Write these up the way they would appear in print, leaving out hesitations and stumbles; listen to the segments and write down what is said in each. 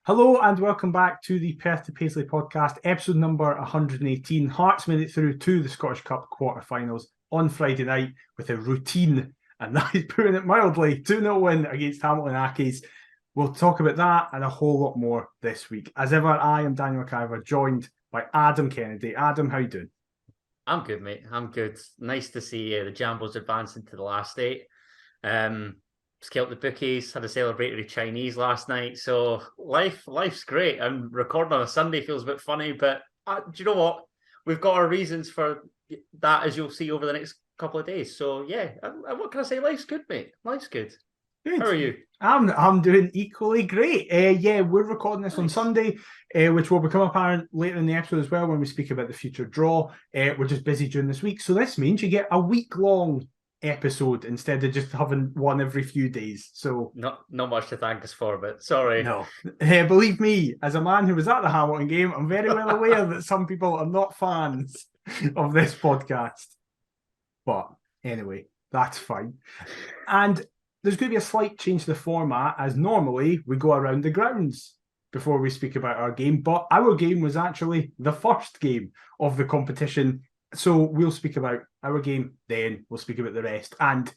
Hello and welcome back to the Perth to Paisley podcast, episode number 118. Hearts made it through to the Scottish Cup quarterfinals on Friday night with a routine, and that is putting it mildly, 2-0 win against Hamilton Accies. We'll talk about that and a whole lot more this week. As ever, I am Daniel McIver, joined by Adam Kennedy. Adam, how you doing? I'm good, mate. I'm good. Nice to see the Jambos advancing to the last eight. Scalped the bookies, had a celebratory Chinese last night. So life's great. I'm recording on a Sunday, feels a bit funny, but do you know what? We've got our reasons for that, as you'll see over the next couple of days. So yeah, what can I say? Life's good, mate. Life's good. Good. How are you? I'm doing equally great. We're recording this on Sunday, which will become apparent later in the episode as well when we speak about the future draw. We're just busy during this week, so this means you get a week-long episode instead of just having one every few days. So not much to thank us for, but sorry. No, believe me, as a man who was at the Hamilton game, I'm very well aware that some people are not fans of this podcast. But anyway, that's fine. And there's going to be a slight change to the format, as normally we go around the grounds before we speak about our game. But our game was actually the first game of the competition. So we'll speak about our game, then we'll speak about the rest. And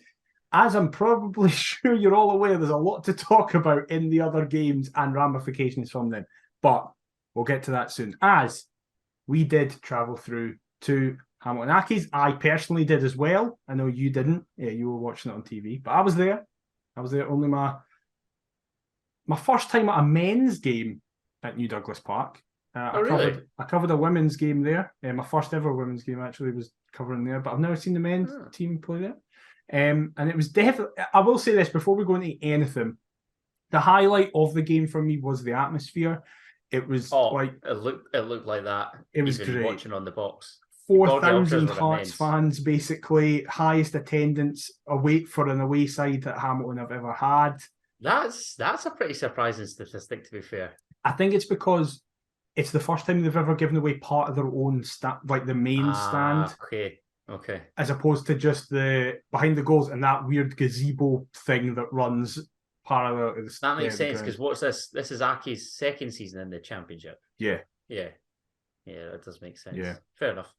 as I'm probably sure you're all aware, there's a lot to talk about in the other games and ramifications from them. But we'll get to that soon. As we did travel through to Hamilton Accies. I personally did as well. I know you didn't. Yeah, you were watching it on TV. But I was there. Only my first time at a men's game at New Douglas Park. Really? I covered a women's game there. My first ever women's game actually was covering there, but I've never seen the men's team play there. And it was definitely, I will say this before we go into anything, the highlight of the game for me was the atmosphere. It was it looked like that. It was even great. Watching on the box. 4,000 Hearts fans, basically, highest attendance for an away side that Hamilton have ever had. That's a pretty surprising statistic, to be fair. I think it's because it's the first time they've ever given away part of their own stand, like the main stand. Okay. As opposed to just the behind the goals and that weird gazebo thing that runs parallel to the. That makes sense, because what's this? This is Aki's second season in the championship. Yeah, that does make sense. Yeah, fair enough.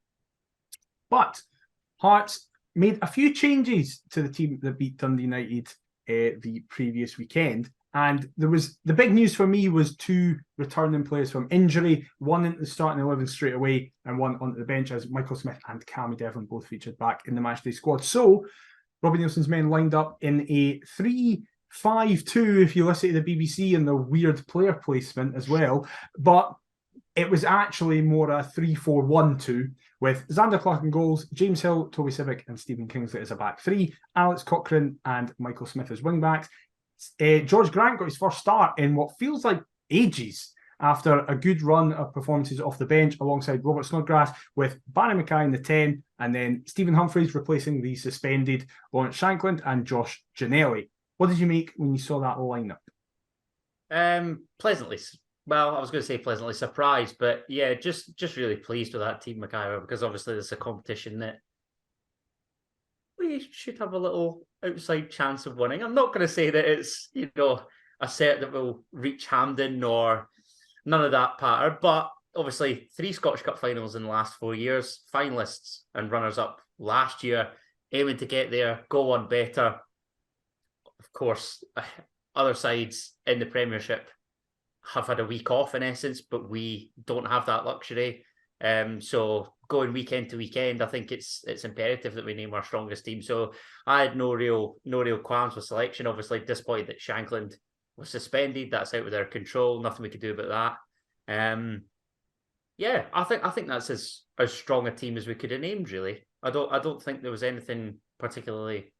But Hearts made a few changes to the team that beat Dundee United the previous weekend. And the big news for me was two returning players from injury, one into the starting 11 straight away and one onto the bench, as Michael Smith and Cammy Devlin both featured back in the matchday squad. So Robbie Nielsen's men lined up in a 3-5-2, if you listen to the BBC and the weird player placement as well. But it was actually more a 3-4-1-2 with Xander Clark in goals, James Hill, Toby Civic and Stephen Kingsley as a back three, Alex Cochrane and Michael Smith as wing backs. George Grant got his first start in what feels like ages after a good run of performances off the bench alongside Robert Snodgrass, with Barry Mackay in the 10 and then Stephen Humphreys replacing the suspended Lawrence Shankland and Josh Ginnelly. What did you make when you saw that lineup? Pleasantly. Well, I was going to say pleasantly surprised, but yeah, just really pleased with that team, McIver, because obviously there's a competition that we should have a little outside chance of winning. I'm not going to say that it's, a set that will reach Hampden or none of that patter, but obviously 3 Scottish Cup finals in the last 4 years, finalists and runners-up last year, aiming to get there, go on better. Of course, other sides in the Premiership have had a week off in essence, but we don't have that luxury. So going weekend to weekend, I think it's imperative that we name our strongest team. So I had no real qualms with selection. Obviously, disappointed that Shankland was suspended. That's out of their control. Nothing we could do about that. I think that's as strong a team as we could have named. Really, I don't think there was anything particularly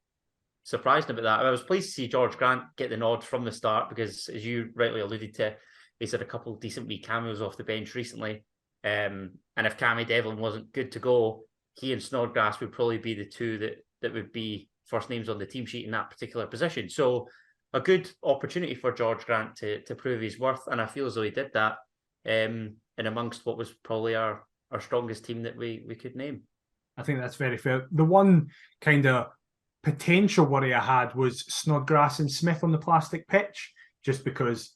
surprising about that. I was pleased to see George Grant get the nod from the start because, as you rightly alluded to, he's had a couple of decent wee cameos off the bench recently. And if Cammy Devlin wasn't good to go, he and Snodgrass would probably be the two that would be first names on the team sheet in that particular position. So a good opportunity for George Grant to prove his worth, and I feel as though he did that in amongst what was probably our strongest team that we could name. I think that's very fair. The one kind of potential worry I had was Snodgrass and Smith on the plastic pitch, just because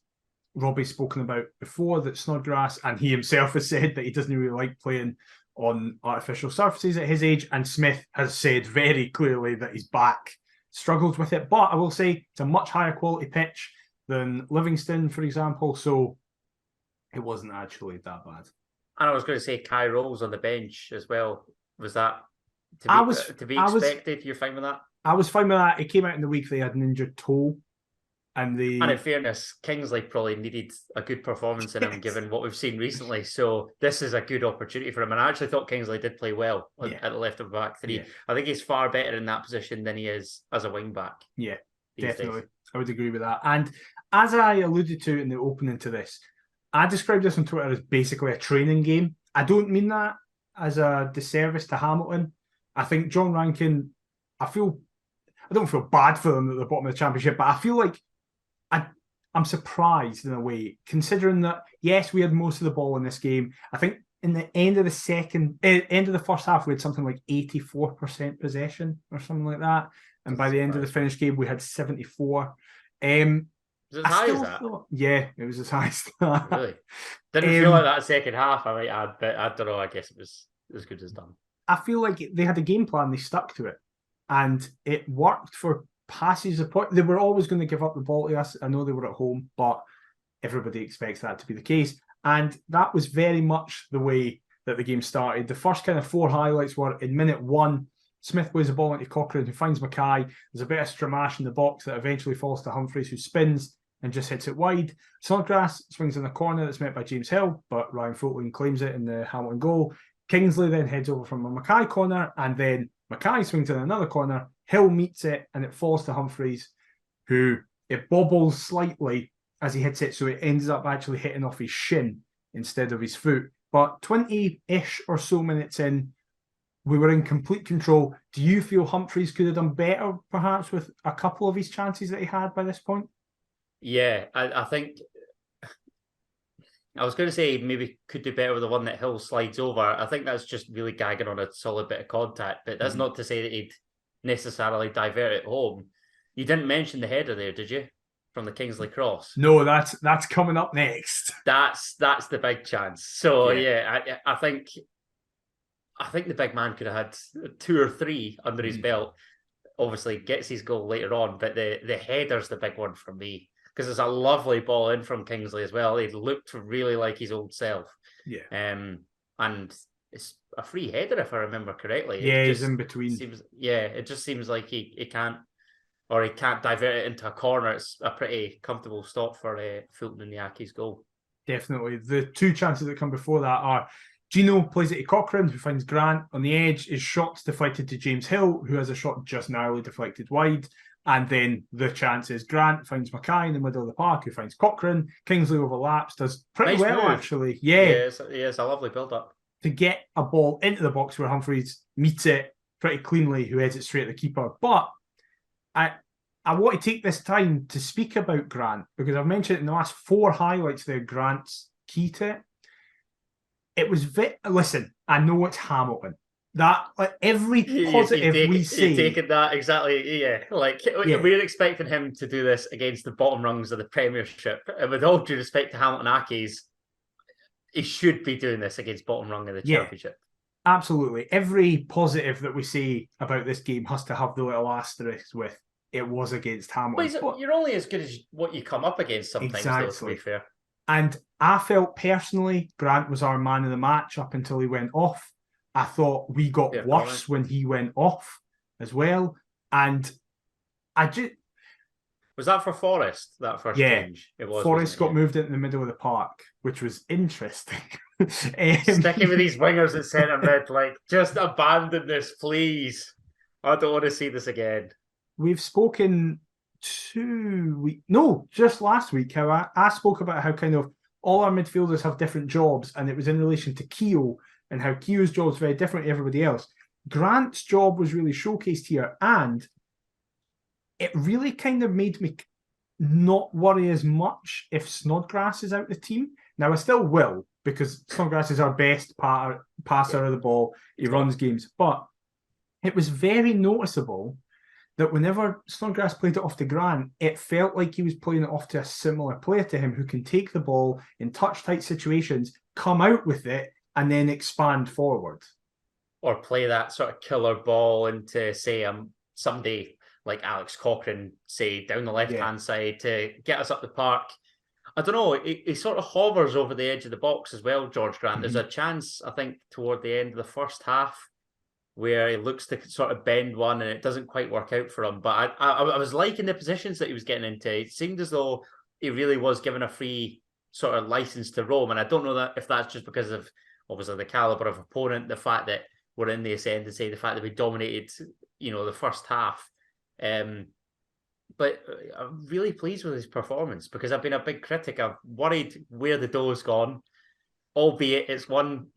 Robbie's spoken about before, that Snodgrass, and he himself has said that he doesn't really like playing on artificial surfaces at his age, and Smith has said very clearly that his back struggles with it. But I will say it's a much higher quality pitch than Livingston, for example, so it wasn't actually that bad. And I was going to say Kai Rolls on the bench as well. Was that to be expected? You're fine with that? I was fine with that. It came out in the week they had an injured toe. And in fairness, Kingsley probably needed a good performance in him, given what we've seen recently. So this is a good opportunity for him. And I actually thought Kingsley did play well at the left of the back three. Yeah. I think he's far better in that position than he is as a wing back. Yeah, definitely. I would agree with that. And as I alluded to in the opening to this, I described this on Twitter as basically a training game. I don't mean that as a disservice to Hamilton. I think John Rankin, I don't feel bad for them at the bottom of the championship, but I feel like I'm surprised in a way, considering that, yes, we had most of the ball in this game. I think in the end of the first half, we had something like 84% possession or something like that. And by the end of the finished game, we had 74. Was it as high as that? Yeah, it was as high as that. Really? Didn't feel like that second half, I might add, but I don't know, I guess it was as good as done. I feel like they had a game plan, they stuck to it. And it worked for passes the point. They were always going to give up the ball to us. I know they were at home, but everybody expects that to be the case. And that was very much the way that the game started. The first kind of 4 highlights were in minute 1, Smith plays the ball into Cochrane, who finds Mackay. There's a bit of stramash in the box that eventually falls to Humphreys, who spins and just hits it wide. Snodgrass swings in the corner that's met by James Hill, but Ryan Fulton claims it in the Hamilton goal. Kingsley then heads over from a Mackay corner, and then Mackay swings in another corner. Hill meets it, and it falls to Humphreys, who it bobbles slightly as he hits it, so it ends up actually hitting off his shin instead of his foot. But 20-ish or so minutes in, we were in complete control. Do you feel Humphreys could have done better, perhaps, with a couple of his chances that he had by this point? Yeah, I think I was going to say maybe could do better with the one that Hill slides over. I think that's just really gagging on a solid bit of contact, but that's not to say that he'd necessarily divert it home. You didn't mention the header there, did you? From the Kingsley cross. No, that's coming up next. That's the big chance. So I think the big man could have had 2 or 3 under his belt. Obviously gets his goal later on, but the header's the big one for me, because it's a lovely ball in from Kingsley as well. He looked really like his old self. Yeah. And it's a free header, if I remember correctly. Yeah, he's in between. It just seems like he can't divert it into a corner. It's a pretty comfortable stop for Fulton and Yaki's goal. Definitely. The 2 chances that come before that are Gino plays it to Cochrane, who finds Grant on the edge. His shot's deflected to James Hill, who has a shot just narrowly deflected wide. And then the chance is Grant finds Mackay in the middle of the park, who finds Cochrane. Kingsley overlaps, does pretty nice well, move. Actually. Yeah, it's a lovely build-up. To get a ball into the box where Humphreys meets it pretty cleanly, who heads it straight at the keeper. But I want to take this time to speak about Grant, because I've mentioned it in the last 4 highlights there, Grant's key to it. It was listen, I know it's Hamilton. That every positive we see, you're taking that exactly. Yeah, we're expecting him to do this against the bottom rungs of the Premiership, and with all due respect to Hamilton Accies, he should be doing this against bottom rung of the Championship. Absolutely, every positive that we see about this game has to have the little asterisk with it was against Hamilton. But you're only as good as what you come up against sometimes. Exactly. Though, to be fair. And I felt personally Grant was our man of the match up until he went off. I thought we got worse when he went off as well. And I just... Was that for Forrest, that first change? It was. Forrest got moved into the middle of the park, which was interesting. Sticking with these wingers at centre mid, just abandon this, please. I don't want to see this again. We've spoken just last week, how I spoke about how kind of all our midfielders have different jobs, and it was in relation to Keogh, and how Keogh's job is very different to everybody else. Grant's job was really showcased here, and it really kind of made me not worry as much if Snodgrass is out the team. Now, I still will, because Snodgrass is our best passer of the ball. He runs games. But it was very noticeable that whenever Snodgrass played it off to Grant, it felt like he was playing it off to a similar player to him who can take the ball in touch-tight situations, come out with it, and then expand forward. Or play that sort of killer ball into, say, somebody like Alex Cochrane, say, down the left-hand side to get us up the park. I don't know, he sort of hovers over the edge of the box as well, George Grant. There's a chance, I think, toward the end of the first half where he looks to sort of bend one and it doesn't quite work out for him. But I was liking the positions that he was getting into. It seemed as though he really was given a free sort of license to roam. And I don't know that if that's just because of, obviously, the caliber of opponent, the fact that we're in the ascendancy, the fact that we dominated, the first half. But I'm really pleased with his performance because I've been a big critic. I've worried where the dough's gone, albeit it's one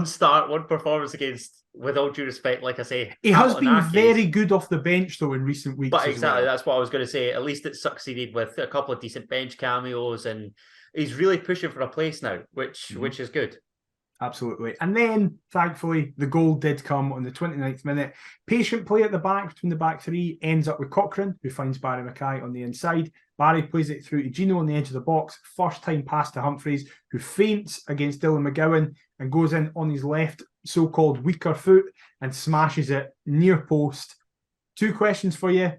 start, one performance against, with all due respect, like I say, he has been very good off the bench, though, in recent weeks. But exactly, well. That's what I was going to say. At least it succeeded with a couple of decent bench cameos, and he's really pushing for a place now, which is good. Absolutely. And then, thankfully, the goal did come on the 29th minute. Patient play at the back between the back three ends up with Cochrane, who finds Barry Mackay on the inside. Barry plays it through to Gino on the edge of the box. First time pass to Humphreys, who feints against Dylan McGowan and goes in on his left so-called weaker foot and smashes it near post. 2 questions for you.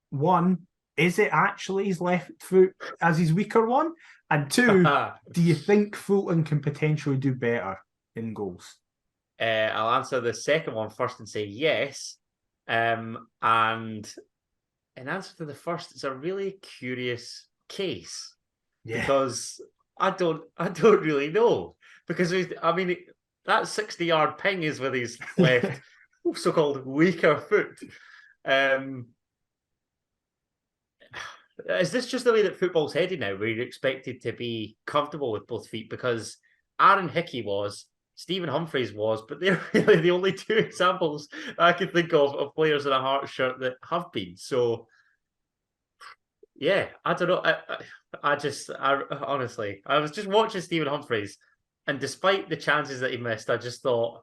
1, is it actually his left foot as his weaker one? And 2, do you think Fulton can potentially do better in goals? I'll answer the second one first and say yes. And in answer to the first, it's a really curious case because I don't really know, because that 60-yard ping is with his left so-called weaker foot. Is this just the way that football's headed now, where you're expected to be comfortable with both feet? Because Aaron Hickey was, Stephen Humphreys was, but they're really the only 2 examples I can think of players in a Hearts shirt that have been. So, yeah, I don't know. I honestly, I was just watching Stephen Humphreys, and despite the chances that he missed, I just thought,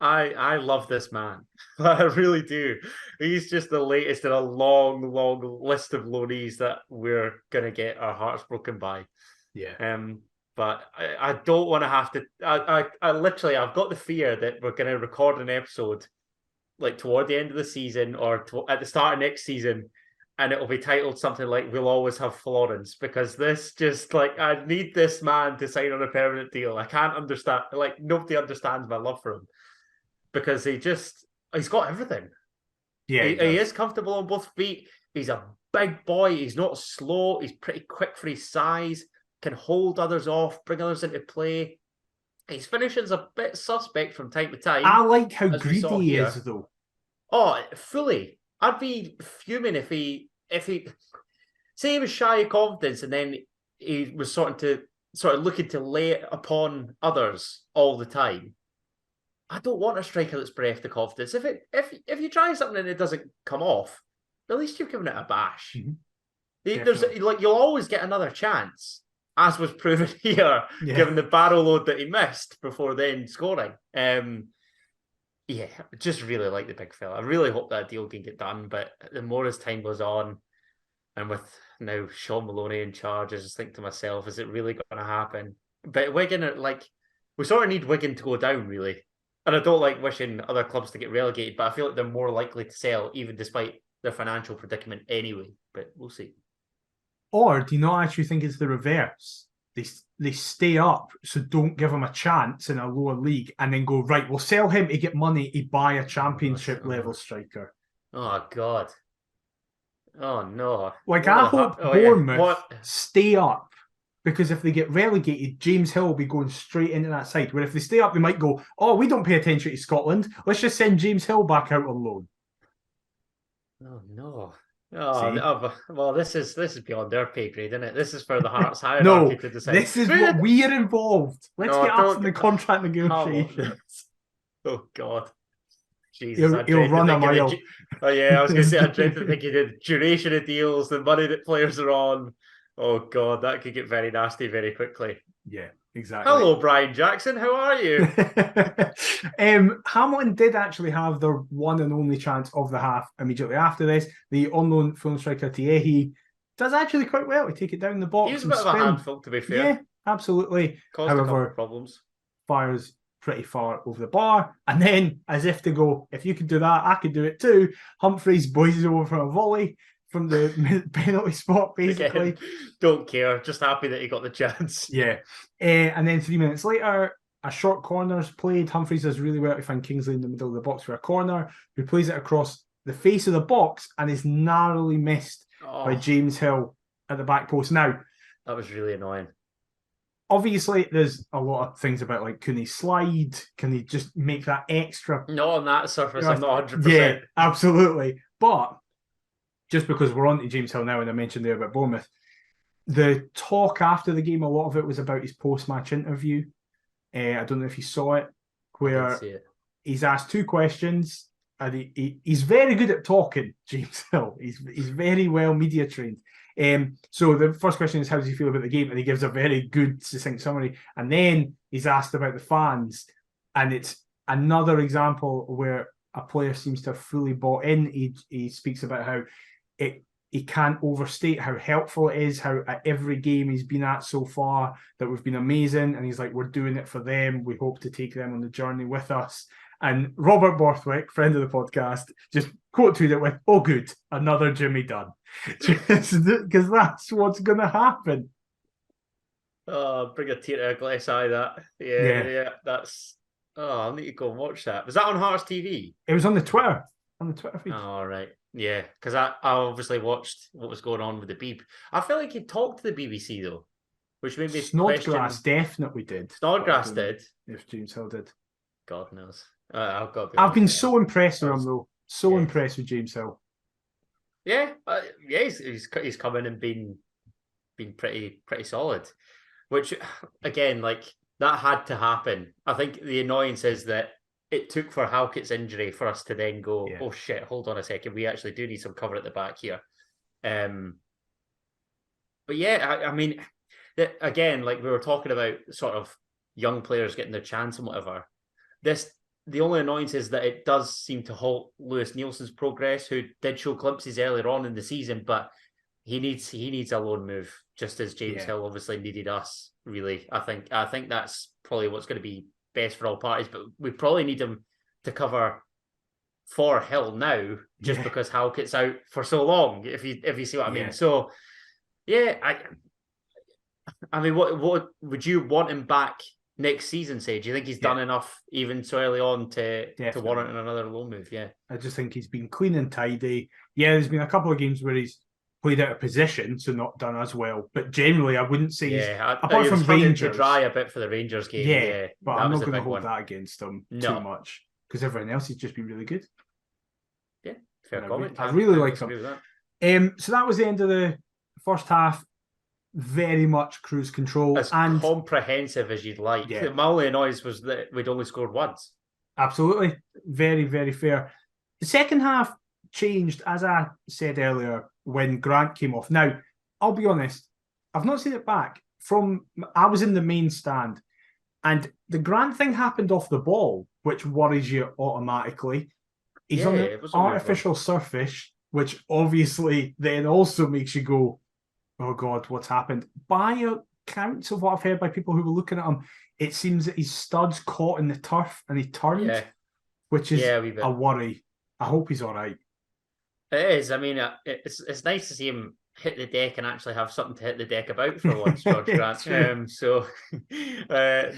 I love this man. I really do. He's just the latest in a long, long list of loanees that we're going to get our hearts broken by. Yeah. But I don't want to have to... I literally, I've got the fear that we're going to record an episode like toward the end of the season or at the start of next season, and it'll be titled something like "We'll Always Have Florence," because this just, like, I need this man to sign on a permanent deal. I can't understand, like, nobody understands my love for him, because he's got everything. Yeah, he is comfortable on both feet. He's a big boy. He's not slow. He's pretty quick for his size. Can hold others off, bring others into play. His finishing's a bit suspect from time to time. I like how greedy he is, though. Oh, fully. I'd be fuming if he say he was shy of confidence and then he was sort of looking to lay it upon others all the time. I don't want a striker that's bereft of confidence. If you try something and it doesn't come off, at least you've given it a bash. Mm-hmm. You'll always get another chance, as was proven here, given the barrel load that he missed before then scoring. Yeah, just really like the big fella. I really hope that deal can get done, but the more as time goes on, and with now Sean Maloney in charge, I just think to myself, is it really going to happen? But Wigan, we sort of need Wigan to go down, really. And I don't like wishing other clubs to get relegated, but I feel like they're more likely to sell, even despite their financial predicament anyway. But we'll see. Or do you not actually think it's the reverse? They stay up, so don't give him a chance in a lower league, and then go, right, we'll sell him to get money to buy a championship level striker. Oh, God. Oh, no. Like, I hope Bournemouth stay up, because if they get relegated, James Hill will be going straight into that side. Where if they stay up, they might go, oh, we don't pay attention to Scotland. Let's just send James Hill back out on loan. Oh, no. Well, this is beyond their pay grade, isn't it? This is for the Hearts hierarchy to decide. This is what we are involved. Let's get us in the contract negotiations. Oh, God. Jesus, he'll run a mile. Oh, yeah, I was going to say, I dread to think he did duration of deals, the money that players are on. Oh, God, that could get very nasty very quickly. Yeah. exactly. Hello, Brian Jackson. How are you? Hamilton did actually have their one and only chance of the half immediately after this. The unknown full striker Tiehi does actually quite well to take it down the box. He was a and bit of a spin. handful, to be fair. Yeah, absolutely. Caused a couple However, of problems. fires pretty far over the bar. And then, as if to go, if you could do that, I could do it too. Humphreys boys over from a volley from the penalty spot, basically. Again, don't care. Just happy that he got the chance. Yeah. And then 3 minutes later, a short corner's played. Humphreys does really well to find Kingsley in the middle of the box for a corner, who plays it across the face of the box and is narrowly missed by James Hill at the back post. Now, that was really annoying. Obviously, there's a lot of things about, like, can he slide? Can he just make that extra? Not on that surface, I'm not 100%. Yeah, absolutely. But just because we're on to James Hill now, and I mentioned there about Bournemouth, the talk after the game, a lot of it was about his post-match interview. I don't know if you saw it, where he's asked 2 questions, and he's very good at talking, James Hill. He's very well media trained. So the first question is, how does he feel about the game? And he gives a very good, succinct summary. And then he's asked about the fans. And it's another example where a player seems to have fully bought in. He speaks about how he can't overstate how helpful it is, how at every game he's been at so far that we've been amazing. And he's like, we're doing it for them. We hope to take them on the journey with us. And Robert Borthwick, friend of the podcast, just quote tweeted with, "Oh, good, another Jimmy Dunn." Because that's what's going to happen. Oh, bring a tear to a glass eye, that. Yeah, that's... Oh, I'll need to go and watch that. Was that on Hearts TV? It was on the Twitter feed. Oh, right. Yeah, because I obviously watched what was going on with the Beeb. I feel like he talked to the BBC, though, which made me Snodgrass definitely did. Snodgrass did. If James Hill did. God knows. I've been so impressed with him, though. So impressed with James Hill. Yeah, he's come in and been pretty solid. Which, again, like, that had to happen. I think the annoyance is that it took for Halkett's injury for us to then go, oh shit, hold on a second, we actually do need some cover at the back here. But yeah, I mean, again, like we were talking about sort of young players getting their chance and whatever. The only annoyance is that it does seem to halt Lewis Nielsen's progress, who did show glimpses earlier on in the season, but he needs a loan move, just as James Hill obviously needed us, really. I think that's probably what's going to be best for all parties, but we probably need him to cover for Hill now, just because Halkett's out for so long, if you see what I mean. So, yeah, I mean, what would you want him back next season, say? Do you think he's done enough even so early on to warrant another loan move? Yeah. I just think he's been clean and tidy. Yeah, there's been a couple of games where he's played out of position, so not done as well. But generally, I wouldn't say apart from Rangers, to dry a bit for the Rangers game. Yeah, but I'm not going to hold that against him too much, because everyone else has just been really good. Yeah, fair comment. I really like him. So that was the end of the first half. Very much cruise control. As comprehensive as you'd like. Yeah. My only annoyance was that we'd only scored once. Absolutely. Very, very fair. The second half changed, as I said earlier, when Grant came off. Now, I'll be honest, I've not seen it back. I was in the main stand, and the Grant thing happened off the ball, which worries you automatically. He's on the artificial surface, which obviously then also makes you go, oh God, what's happened? By accounts of what I've heard by people who were looking at him, it seems that his stud's caught in the turf and he turned, which is a worry. I hope he's all right. It is. I mean, it's nice to see him hit the deck and actually have something to hit the deck about for once, George Grant.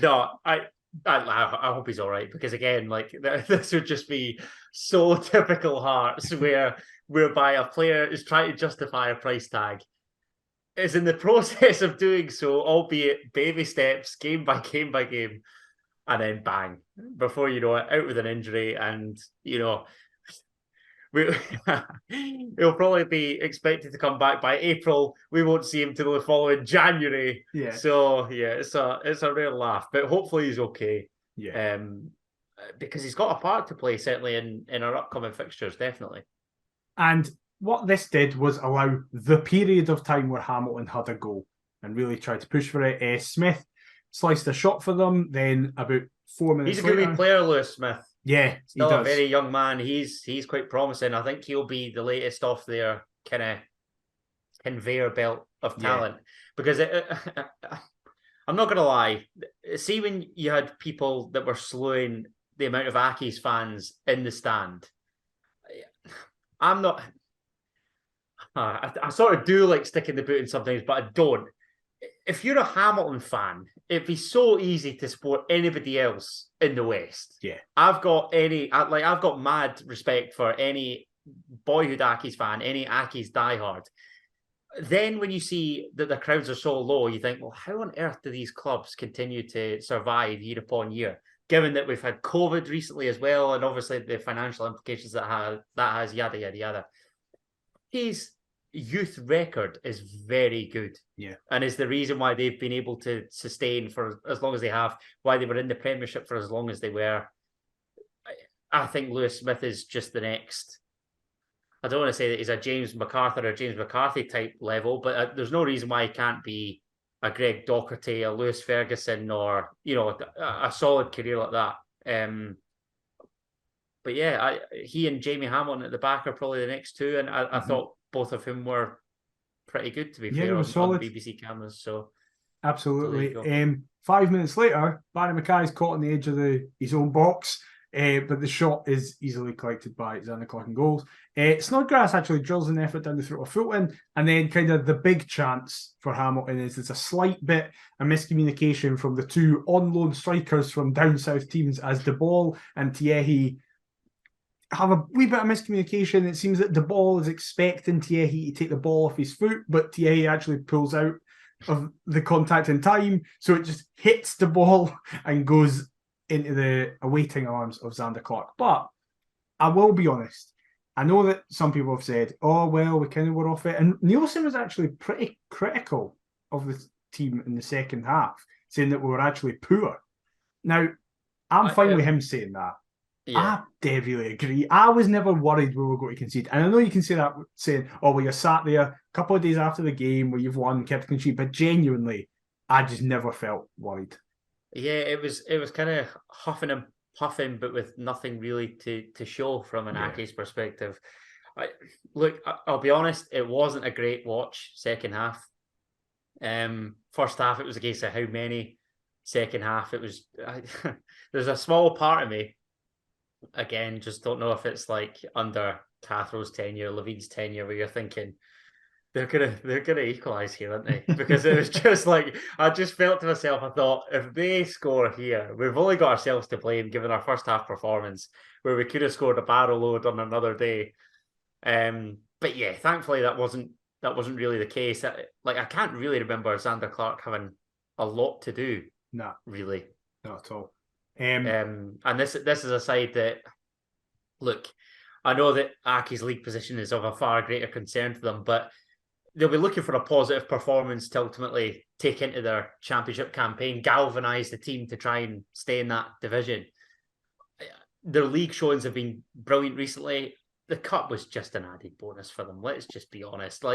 No, I hope he's all right, because again, like, this would just be so typical Hearts, whereby a player is trying to justify a price tag, is in the process of doing so, albeit baby steps, game by game by game, and then bang, before you know it, out with an injury, and he'll probably be expected to come back by April. We won't see him till the following January. Yeah. So it's a real laugh, but hopefully he's okay. Yeah. Because he's got a part to play, certainly in our upcoming fixtures, definitely. And what this did was allow the period of time where Hamilton had a goal and really tried to push for it. Smith sliced a shot for them. Then about 4 minutes He's a good later, wee player, Lewis Smith. Yeah, Still a very young man. He's quite promising. I think he'll be the latest off their kind of conveyor belt of talent. Because I'm not going to lie. See, when you had people that were slowing the amount of Aki's fans in the stand, I'm not... I sort of do like sticking the boot in sometimes, but I don't. If you're a Hamilton fan, it'd be so easy to support anybody else in the West. Yeah. I've got mad respect for any boyhood Aki's fan, any Aki's diehard. Then when you see that the crowds are so low, you think, well, how on earth do these clubs continue to survive year upon year? Given that we've had COVID recently as well, and obviously the financial implications that has, yada, yada, yada. His youth record is very good. Yeah. And is the reason why they've been able to sustain for as long as they have, why they were in the Premiership for as long as they were. I think Lewis Smith is just the next... I don't want to say that he's a James MacArthur or James McCarthy type level, but there's no reason why he can't be a Greg Docherty, a Lewis Ferguson, or, a solid career like that. But yeah, he and Jamie Hamilton at the back are probably the next two, and I thought both of them were pretty good, to be fair, on BBC cameras. So absolutely. 5 minutes later, Barry Mackay's caught on the edge of his own box, but the shot is easily collected by Xander Clark and goals. Snodgrass actually drills an effort down the throat of Fulton, and then kind of the big chance for Hamilton is there's a slight bit of miscommunication from the two on-loan strikers from down south teams as De Ball and Tiehi have a wee bit of miscommunication. It seems that De Ball is expecting Tiehi to take the ball off his foot, but Tiehi actually pulls out of the contact in time, so it just hits the ball and goes into the awaiting arms of Xander Clark. But I will be honest, I know that some people have said, oh, well, we kind of were off it. And Nielsen was actually pretty critical of the team in the second half, saying that we were actually poor. Now, I'm fine with him saying that. Yeah. I definitely agree. I was never worried we were going to concede. And I know you can say that saying, oh, well, you're sat there a couple of days after the game where you've won, kept a clean sheet, but genuinely, I just never felt worried. Yeah, it was kind of huffing and puffing, but with nothing really to show from an Aki's perspective. I'll be honest, it wasn't a great watch second half. First half, it was a case of how many. Second half, it was... there's a small part of me, again, just don't know if it's like under Cathrow's tenure, Levine's tenure, where you're thinking, they're gonna equalise here, aren't they? Because it was just like, I just felt to myself, I thought, if they score here, we've only got ourselves to blame given our first half performance, where we could have scored a barrel load on another day. But yeah, thankfully that wasn't really the case. I can't really remember Xander Clark having a lot to do. No, really, not at all. And this is a side that, look, I know that Aki's league position is of a far greater concern to them, but they'll be looking for a positive performance to ultimately take into their championship campaign, galvanise the team to try and stay in that division. Their league showings have been brilliant recently. The cup was just an added bonus for them. Let's just be honest.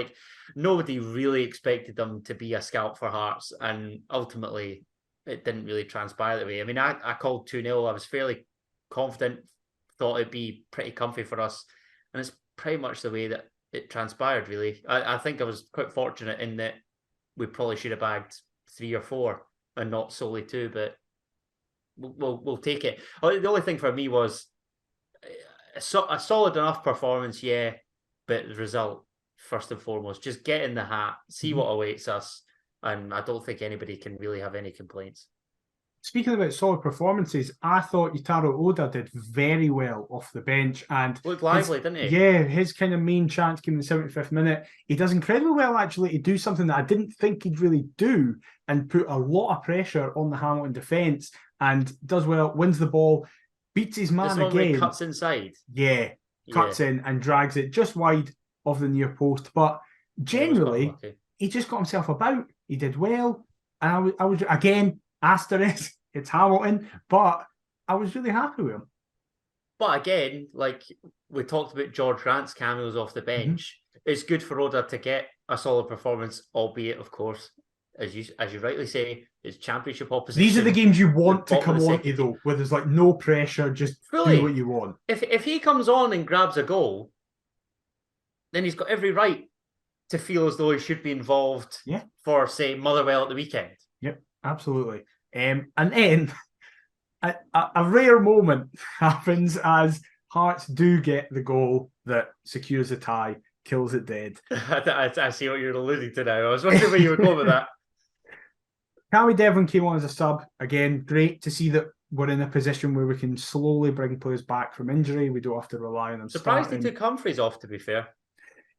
Nobody really expected them to be a scalp for Hearts, and ultimately it didn't really transpire that way. I mean, I called 2-0. I was fairly confident, thought it'd be pretty comfy for us, and it's pretty much the way that it transpired, really. I think I was quite fortunate in that we probably should have bagged 3 or 4 and not solely 2, but we'll take it. The only thing for me was a solid enough performance, yeah, but the result, first and foremost, just get in the hat, see what awaits us, and I don't think anybody can really have any complaints. Speaking about solid performances, I thought Yutaro Oda did very well off the bench. And looked lively, didn't he? Yeah, his kind of main chance came in the 75th minute. He does incredibly well, actually, to do something that I didn't think he'd really do and put a lot of pressure on the Hamilton defence, and does well, wins the ball, beats his man this one again. Cuts inside. Yeah, cuts in and drags it just wide of the near post. But generally, he just got himself about. He did well. And I was again, asterisk, it's Hamilton, but I was really happy with him. But again, we talked about George Grant's cameos off the bench, it's good for Oda to get a solid performance, albeit, of course, as you rightly say, It's championship opposition. These are the games you want to bottom of come the on second to, though, where there's like no pressure, just Fully. do what you want. If he comes on and grabs a goal, then he's got every right to feel as though he should be involved for, say, Motherwell at the weekend. Yep, absolutely. And then a rare moment happens as Hearts do get the goal that secures the tie, kills it dead. I see what you're alluding to now. I was wondering where you were going with that. Cammy Devlin came on as a sub. Again, great to see that we're in a position where we can slowly bring players back from injury. We don't have to rely on them. Surprised he took Humphreys off, to be fair.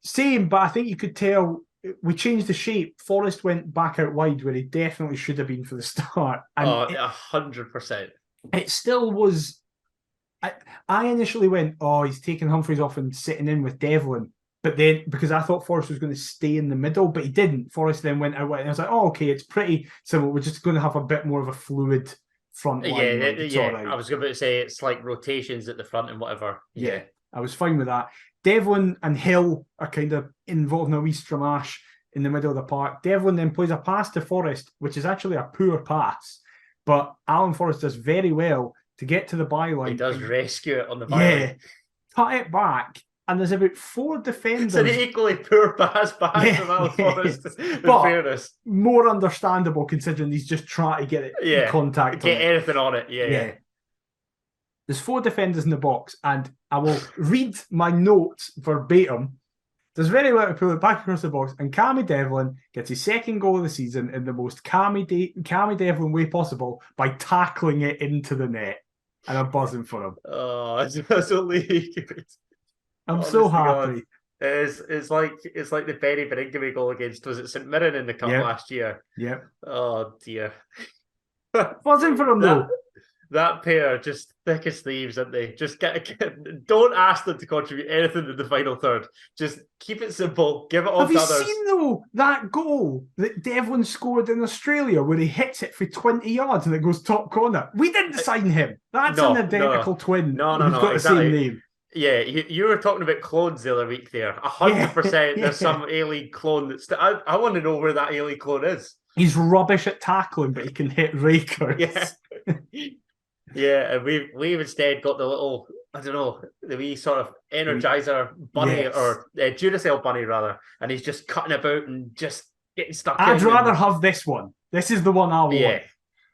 Same, but I think you could tell we changed the shape. Forrest went back out wide where he definitely should have been for the start. And 100%. It still was. I initially went, oh, he's taking Humphreys off and sitting in with Devlin. But then, because I thought Forrest was going to stay in the middle, but he didn't. Forrest then went out wide. And I was like, oh, okay, it's pretty similar. We're just going to have a bit more of a fluid front line. Right. I was going to say it's like rotations at the front and whatever. Yeah, I was fine with that. Devlin and Hill are kind of involved in a wee stramash in the middle of the park. Devlin then plays a pass to Forrest, which is actually a poor pass. But Alan Forrest does very well to get to the byline. He does rescue it on the byline. Yeah, cut it back. And there's about 4 defenders. It's an equally poor pass from Alan Forrest, in fairness. More understandable considering he's just trying to get it in contact. Get anything on it. Yeah. There's 4 defenders in the box, and I will read my notes verbatim. There's very little to pull it back across the box, and Cammy Devlin gets his second goal of the season in the most Cammy Devlin way possible by tackling it into the net. And I'm buzzing for him. Oh, it's only good. I'm so happy. It's like the Benny Beringame goal against, was it St Mirren in the cup last year? Yep. Oh dear. Buzzing for him though. That pair just thick as thieves, aren't they? Just don't ask them to contribute anything to the final third. Just keep it simple. Give it off to others. Have you seen though that goal that Devlin scored in Australia where he hits it for 20 yards and it goes top corner? We didn't sign him. That's an identical twin. No, who's got exactly. the same name. Yeah, you were talking about clones the other week there. 100% there's some A-League clone that's... I want to know where that A-League clone is. He's rubbish at tackling, but he can hit rakers. Yeah, and we've instead got the little, I don't know, the wee sort of Energizer bunny or Duracell bunny rather, and he's just cutting about and just getting stuck in. I'd rather have this one. This is the one I want.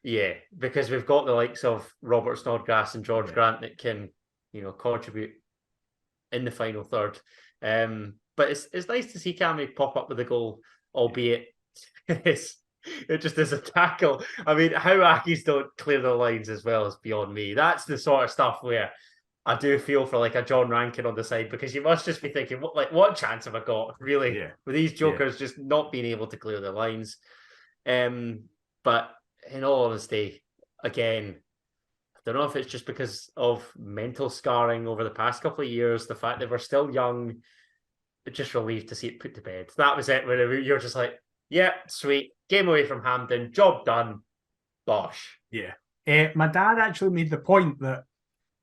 Yeah, because we've got the likes of Robert Snodgrass and George Grant that can, contribute in the final third. But it's nice to see Cammy pop up with a goal, albeit it just is a tackle. I mean, how Ackies don't clear the lines as well is beyond me. That's the sort of stuff where I do feel for like a John Rankin on the side, because you must just be thinking, what chance have I got, really, with these jokers just not being able to clear the lines? But in all honesty, again, I don't know if it's just because of mental scarring over the past couple of years, the fact that we're still young, just relieved to see it put to bed. That was it, where you're just like, yeah, sweet. Game away from Hampden. Job done. Bosh. Yeah. My dad actually made the point that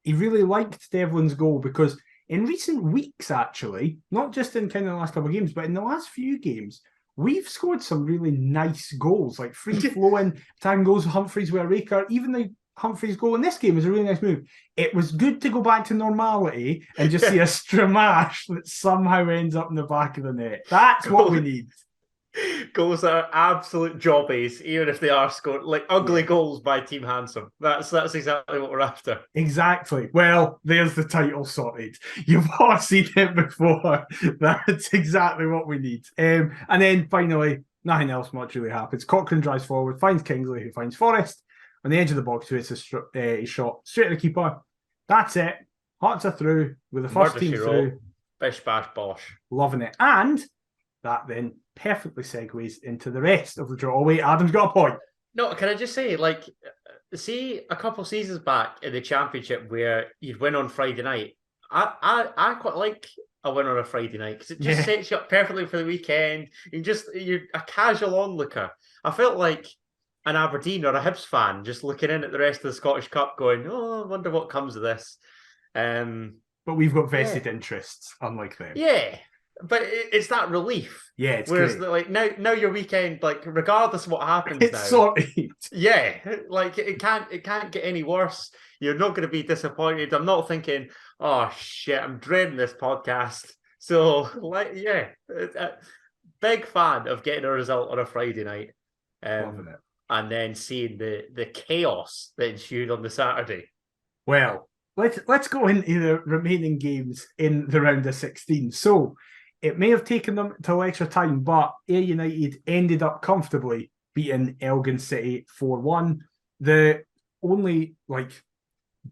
he really liked Devlin's goal because in recent weeks, actually, not just in kind of the last couple of games, but in the last few games, we've scored some really nice goals, like free-flowing, attacking goals, Humphreys with a raker. Even the Humphreys goal in this game was a really nice move. It was good to go back to normality and just see a stramash that somehow ends up in the back of the net. That's what we need. Goals that are absolute jobbies, even if they are scored like ugly goals by Team Handsome. That's exactly what we're after. Exactly. Well, there's the title sorted. You've all seen it before. That's exactly what we need. And then finally, nothing else much really happens. Cochrane drives forward, finds Kingsley, who finds Forrest on the edge of the box, who hits a shot straight at the keeper. That's it. Hearts are through with the first team through. Bish bash bosh. Loving it. And that then perfectly segues into the rest of the draw. Oh, wait, Adam's got a point. No, can I just say, see a couple seasons back in the Championship where you'd win on Friday night. I quite like a win on a Friday night because it just sets you up perfectly for the weekend. You're a casual onlooker. I felt like an Aberdeen or a Hibs fan just looking in at the rest of the Scottish Cup going, oh, I wonder what comes of this. But we've got vested interests, unlike them. Yeah. But it's that relief. Yeah, it's Whereas great. now your weekend, regardless of what happens It's now, sorted. yeah, it can't get any worse. You're not going to be disappointed. I'm not thinking, oh shit, I'm dreading this podcast. So yeah, big fan of getting a result on a Friday night, Loving it. and then seeing the chaos that ensued on the Saturday. Well, let's go into the remaining games in the round of 16. So it may have taken them till extra time, but Ayr United ended up comfortably beating Elgin City 4-1. The only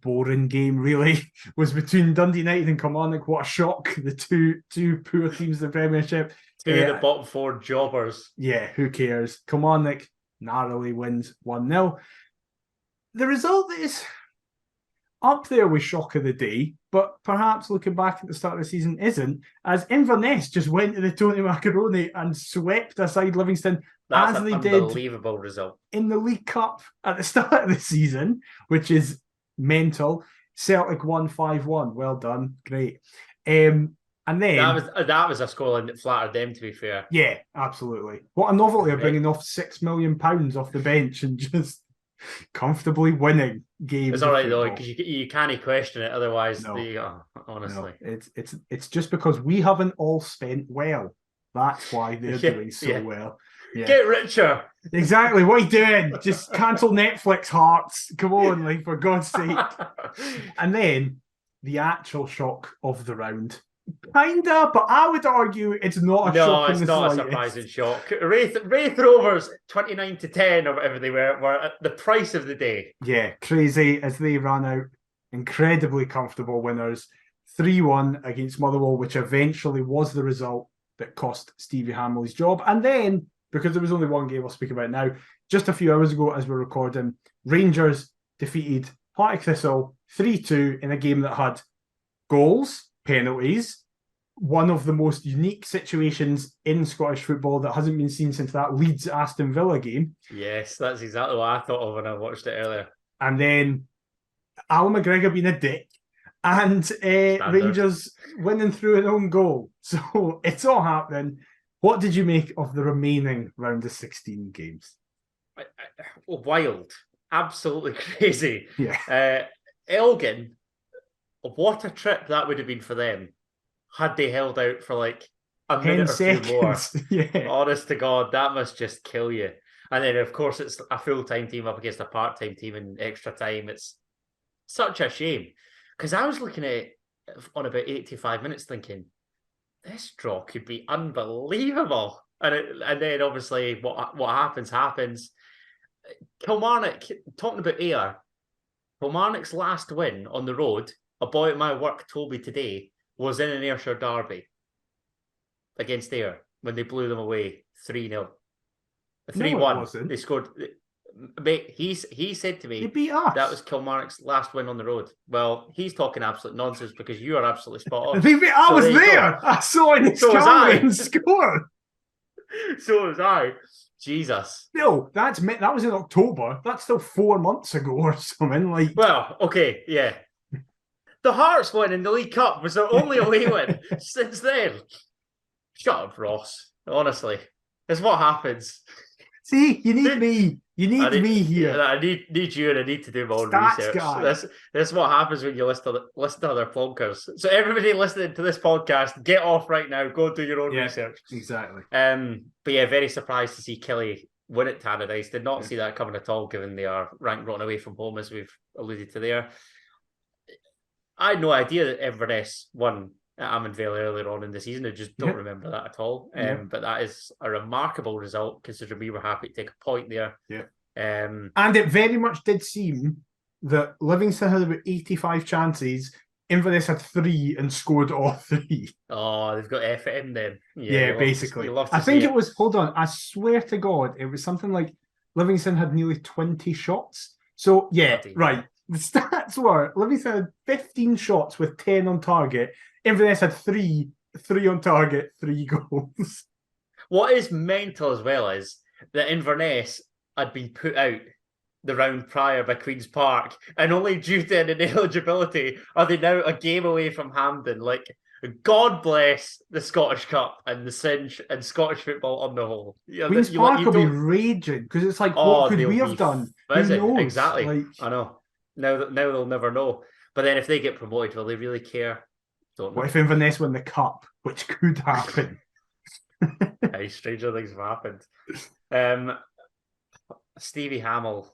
boring game really was between Dundee United and Kilmarnock. What a shock! The two poor teams in the Premiership. Two of the bottom four jobbers. Yeah, who cares? Kilmarnock narrowly wins 1-0. The result is up there with shock of the day, but perhaps looking back at the start of the season isn't, as Inverness just went to the Tony Macaroni and swept aside Livingston. That's as an they unbelievable result in the League Cup at the start of the season, which is mental. Celtic won 5-1. Well done, great. And then that was a scoreline that flattered them. To be fair, yeah, absolutely. What a novelty of bringing off £6 million off the bench and just comfortably winning games. It's all right though, because you can't question it. Otherwise, honestly, no. It's just because we haven't all spent well. That's why they're doing so well. Yeah. Get richer. Exactly. What are you doing? Just cancel Netflix, Hearts. Come on, for God's sake. And then the actual shock of the round. Kinda, but I would argue it's not a shock. No, it's not a surprising shock. Wraith Rovers 29-10 or whatever they were at the price of the day. Yeah, crazy as they ran out incredibly comfortable winners. 3-1 against Motherwell, which eventually was the result that cost Stevie Hamley's job. And then, because there was only one game I'll speak about now, just a few hours ago as we're recording, Rangers defeated Partick Thistle 3-2 in a game that had goals, penalties, one of the most unique situations in Scottish football that hasn't been seen since that Leeds-Aston Villa game. Yes, that's exactly what I thought of when I watched it earlier. And then Alan McGregor being a dick and Rangers winning through an own goal. So it's all happening. What did you make of the remaining round of 16 games? Wild. Absolutely crazy. Yeah. Elgin, what a trip that would have been for them had they held out for a minute or two more. Yeah. Honest to God, that must just kill you. And then, of course, it's a full-time team up against a part-time team in extra time. It's such a shame. Because I was looking at it on about 85 minutes thinking, this draw could be unbelievable. And then, obviously, what happens. Kilmarnock, talking about Ayr, Kilmarnock's last win on the road, a boy at my work told me today, was in an Ayrshire derby against Ayr when they blew them away 3-0. 3-1. No, they scored. Mate, he said to me, they beat us. That was Kilmarnock's last win on the road. Well, he's talking absolute nonsense because you are absolutely spot on. I was there. I saw it. So was I. Score. So was I. Jesus. No, that was in October. That's still 4 months ago or something. Well, okay, yeah. The Hearts win in the League Cup was their only away win since then. Shut up, Ross. Honestly, it's what happens. See, you need me. You need me here. I need you, and I need to do my own research. This is what happens when you listen to other plonkers. So everybody listening to this podcast, get off right now. Go do your own research. Exactly. But yeah, very surprised to see Killie win at Tannadice. Did not see that coming at all, given they are ranked rotten away from home, as we've alluded to there. I had no idea that Inverness won at Amon Vale earlier on in the season. I just don't remember that at all. But that is a remarkable result, considering we were happy to take a point there. Yeah. And it very much did seem that Livingston had about 85 chances. Inverness had 3 and scored all 3. Oh, they've got effort in them. Yeah, basically. I think it was, hold on, I swear to God, it was something like Livingston had nearly 20 shots. So, right. The stats were Livingston had 15 shots with 10 on target. Inverness had 3 on target, 3 goals. What is mental as well is that Inverness had been put out the round prior by Queen's Park, and only due to an ineligibility are they now a game away from Hampden. God bless the Scottish Cup and the cinch and Scottish football on the whole. Queen's Park will be raging because it's like, what could we have done? Who knows? Exactly. Like, I know. Now they'll never know. But then if they get promoted, will they really care? Don't know. What if Inverness win the cup, which could happen? Hey, stranger things have happened. Stevie Hamill,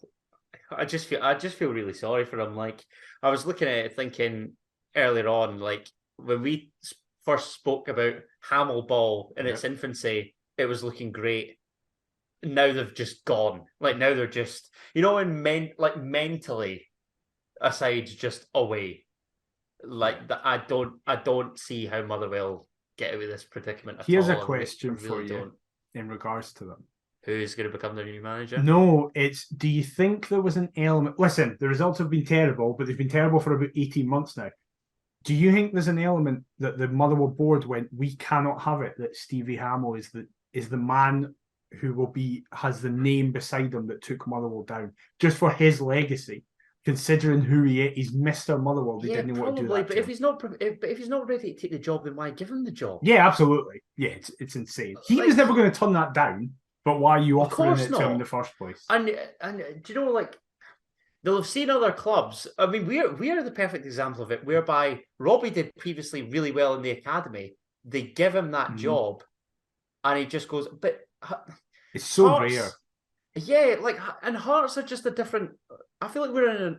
I just feel really sorry for him. Like, I was looking at it thinking earlier on, like when we first spoke about Hamill ball in its infancy, it was looking great. Now they've just gone. Like now they're just, mentally aside, just away. Like that, I don't see how Motherwell get out of this predicament at all. Here's a question for you don't. in regards to them. Who's going to become their new manager? No, it's, do you think there was an element? Listen, the results have been terrible, but they've been terrible for about 18 months now. Do you think there's an element that the Motherwell board went, we cannot have it, that Stevie Hamill is the man who has the name beside him that took Motherwell down, just for his legacy? Considering who he is, he's Mr. Motherwell. They didn't want to do that. But if he's not ready to take the job, then why give him the job? Yeah, absolutely. Yeah, it's insane. He was never going to turn that down. But why are you offering it to him in the first place? And do you know, like, they'll have seen other clubs. I mean, we are the perfect example of it, whereby Robbie did previously really well in the academy. They give him that job, and he just goes. But it's so Hearts, rare. Yeah, like, and Hearts are just a different. I feel like we're in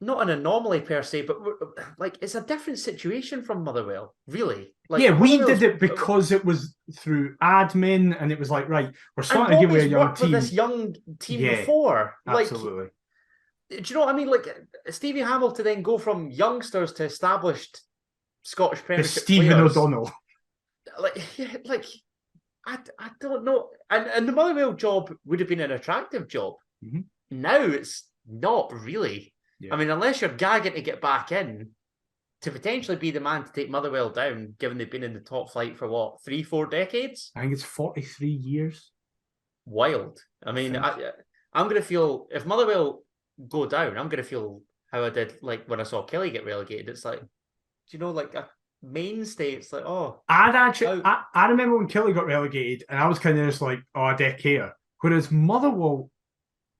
not an anomaly per se, but like it's a different situation from Motherwell, really. Like, yeah, we did it because it was through admin, and it was like, right, we're starting to give away a young team. With this young team before, absolutely. Like, do you know what I mean? Like Stevie Hamill to then go from youngsters to established Scottish Premiership Stephen players. O'Donnell. Like I don't know. And the Motherwell job would have been an attractive job. Mm-hmm. Now it's not really. Yeah. I mean, unless you're gagging to get back in to potentially be the man to take Motherwell down, given they've been in the top flight for what, 3-4 decades? I think it's 43 years. Wild. I mean, I'm going to feel, if Motherwell go down, I'm going to feel how I did like when I saw Kelly get relegated. It's like, do you know, like a mainstay? It's like, oh. I remember when Kelly got relegated, and I was kind of just like, oh, I don't care. Whereas Motherwell,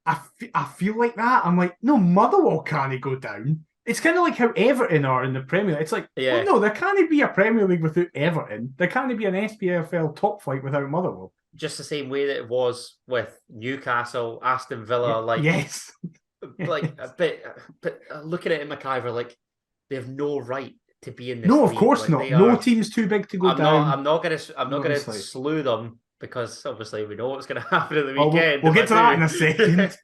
I feel like that. I'm like, no, Motherwell can't go down. It's kind of like how Everton are in the Premier League. It's like, well, no, there can't be a Premier League without Everton. There can't be an SPFL top flight without Motherwell. Just the same way that it was with Newcastle, Aston Villa. Yes. Like, but looking at it in McIver, like, they have no right to be in this league. Of course not. No team's too big to go down. I'm not gonna slew them, because obviously we know what's going to happen at the weekend. We'll get to that in a second.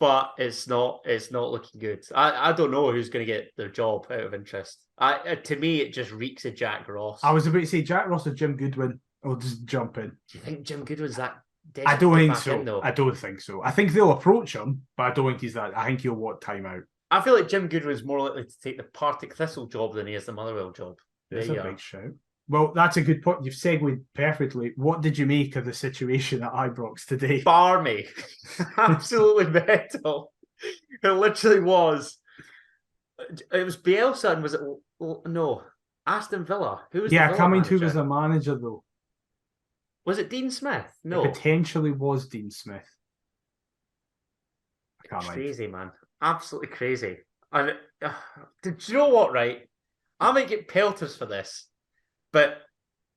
But it's not looking good. I don't know who's going to get their job out of interest. To me, it just reeks of Jack Ross. I was about to say Jack Ross or Jim Goodwin. I'll just jump in. Do you think Jim Goodwin's that desperate? I don't think so. I don't think so. I think they'll approach him, but I don't think he's that. I think he'll want time out. I feel like Jim Goodwin's more likely to take the Partick Thistle job than he is the Motherwell job. That's a big shout. Well, that's a good point. You've segued perfectly. What did you make of the situation at Ibrox today? Barmy. Absolutely mental. It literally was. It was Bielsa, and was it? No, Aston Villa. Who was? Yeah, coming to was the manager though. Was it Dean Smith? No, it potentially was Dean Smith. Crazy, man. Absolutely crazy. And did you know what? Right, I might get pelters for this, but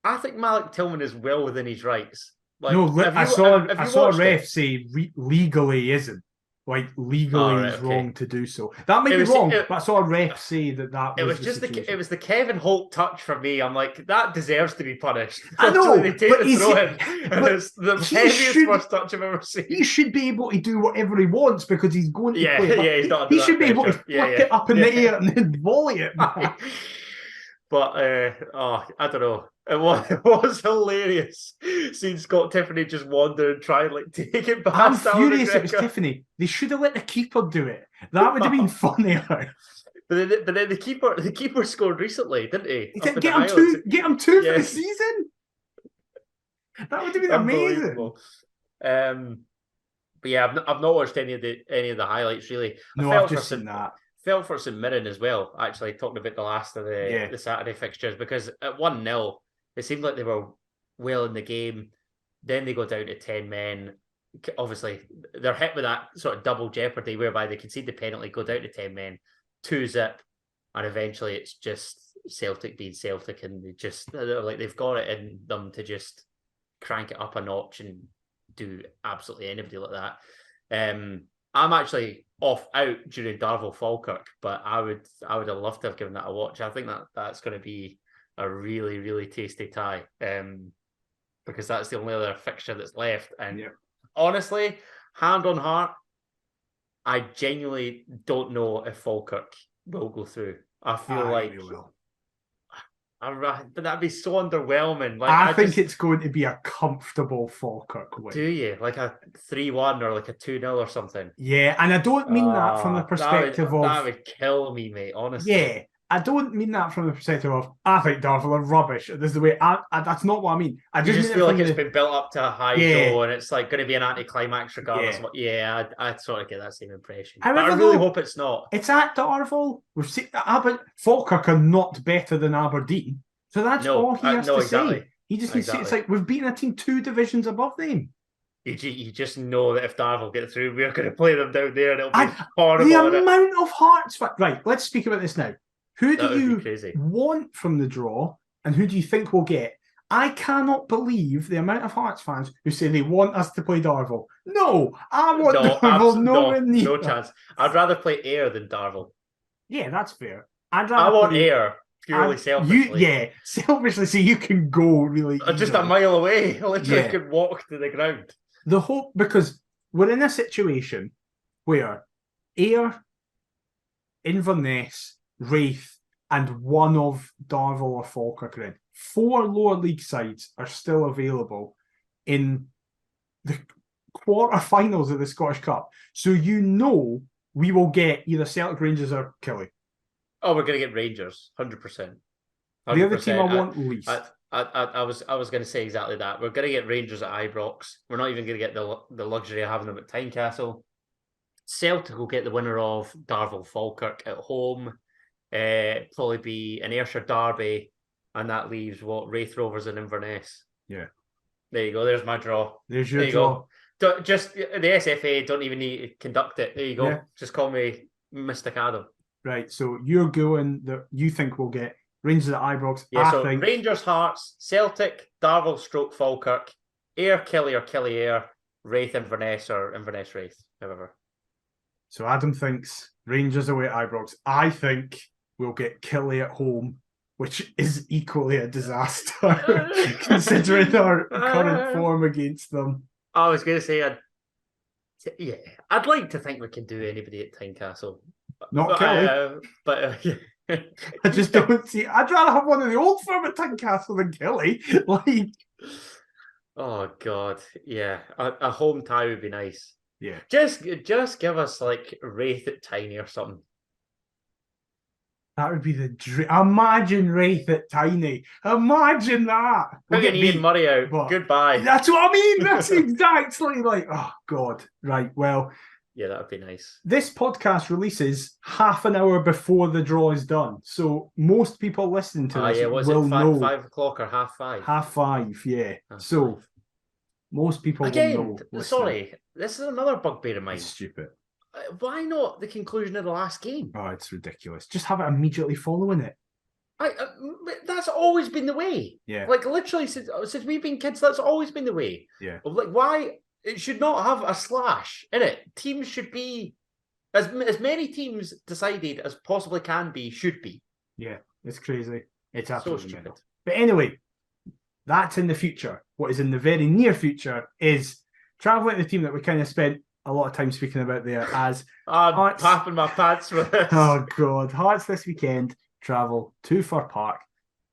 I think Malik Tillman is well within his rights. Like, no, I saw a ref say legally he isn't. Like, legally is wrong to do so. That might be wrong, but I saw a ref say that was it was the Kevin Holt touch for me. I'm like, that deserves to be punished. I know, they take the throw in, and it's the heaviest first touch I've ever seen. He should be able to do whatever he wants because he's going to play. He's not. He should be able to flick it up in the air and then volley it back. But I don't know. It was hilarious seeing Scott Tiffany just wander and try and like take it back. I'm furious it was Tiffany. They should have let the keeper do it. That would have been funnier. But then the keeper scored recently, didn't he? Get him two for the season. That would have been amazing. But yeah, I've not watched any of the highlights really. No, I've just seen that. felt for St Mirren as well, actually, talking about the last of the Saturday fixtures, because at 1-0, it seemed like they were well in the game. Then they go down to 10 men. Obviously, they're hit with that sort of double jeopardy whereby they concede the penalty, go down to 10 men, 2-0, and eventually it's just Celtic being Celtic, and they've got it in them to just crank it up a notch and do absolutely anybody like that. I'm actually out during Darvel Falkirk, but I would have loved to have given that a watch. I think that's going to be a really, really tasty tie, because that's the only other fixture that's left. And honestly, hand on heart, I genuinely don't know if Falkirk will go through. I feel like they will. But that'd be so underwhelming. Like I think it's going to be a comfortable Falkirk win. Do you? Like a 3-1 or like a 2-0 or something? Yeah, and I don't mean that from the perspective of... That would kill me, mate, honestly. Yeah, I don't mean that from the perspective of, I think Darvel are rubbish. This is the way... that's not what I mean. I just feel like it's been built up to a high goal, and it's like going to be an anticlimax regardless. I sort of get that same impression. But I really hope it's not. It's at Darvel. We've seen Falkirk are not better than Aberdeen. So that's all he has to say. He just needs to say, it's like, we've beaten a team 2 divisions above them. You just know that if Darvel get through, we're going to play them down there, and it'll be horrible. The amount of Hearts... Right, let's speak about this now. Who do you want from the draw, and who do you think we'll get? I cannot believe the amount of Hearts fans who say they want us to play Darvel. No, I want Darvel nowhere near. No chance. I'd rather play Ayr than Darvel. Yeah, that's fair. I want Ayr purely selfishly. Selfishly, so you can go really just a mile away. I literally could walk to the ground. The hope, because we're in a situation where Ayr, Inverness, Wraith, and one of Darvel or Falkirk are in. 4 lower league sides are still available in the quarter-finals of the Scottish Cup. So we will get either Celtic, Rangers or Killie. Oh, we're going to get Rangers, 100%. The other team I want least. I was going to say exactly that. We're going to get Rangers at Ibrox. We're not even going to get the luxury of having them at Tynecastle. Celtic will get the winner of Darvel Falkirk at home. Probably be an Ayrshire derby, and that leaves Wraith Rovers and Inverness. Yeah, there you go. There's my draw. There's your draw. Just the SFA don't even need to conduct it. There you go. Yeah. Just call me Mystic Adam. Right. So you're going that you think we'll get Rangers at Ibrox. Yeah. I think Rangers, Hearts, Celtic, Darvel, Falkirk, Ayr, Killie or Killie Ayr, Wraith, Inverness or Inverness Wraith. However. So Adam thinks Rangers away at Ibrox. I think we'll get Killie at home, which is equally a disaster considering our current form against them. I was going to say, I'd like to think we can do anybody at Tynecastle. Not Killie. I just don't see... I'd rather have one of the old firm at Tynecastle than Killie. Oh, God. Yeah. A home tie would be nice. Yeah. Just give us like Wraith at Tiny or something. That would be the dream. Imagine Wraith at Tiny. Imagine that. We'll get Ian Murray out. But goodbye. That's what I mean. That's exactly like, oh, God. Right. Well. Yeah, that would be nice. This podcast releases half an hour before the draw is done. So people listening to this will know. 5 o'clock or 5:30? 5:30, yeah. So most people will know. Sorry, this is another bugbear of mine. It's stupid. Why not the conclusion of the last game? Oh, it's ridiculous. Just have it immediately following it. That's always been the way. Yeah. Like literally since we've been kids, that's always been the way. Yeah. Like why it should not have a slash in it. Teams should be as many teams decided as possibly can be should be. Yeah, it's crazy. It's absolutely stupid. But anyway, that's in the future. What is in the very near future is traveling the team that we kind of spent a lot of time speaking about there as I'm tapping my pants with this. Oh God, Hearts this weekend travel to Fir Park,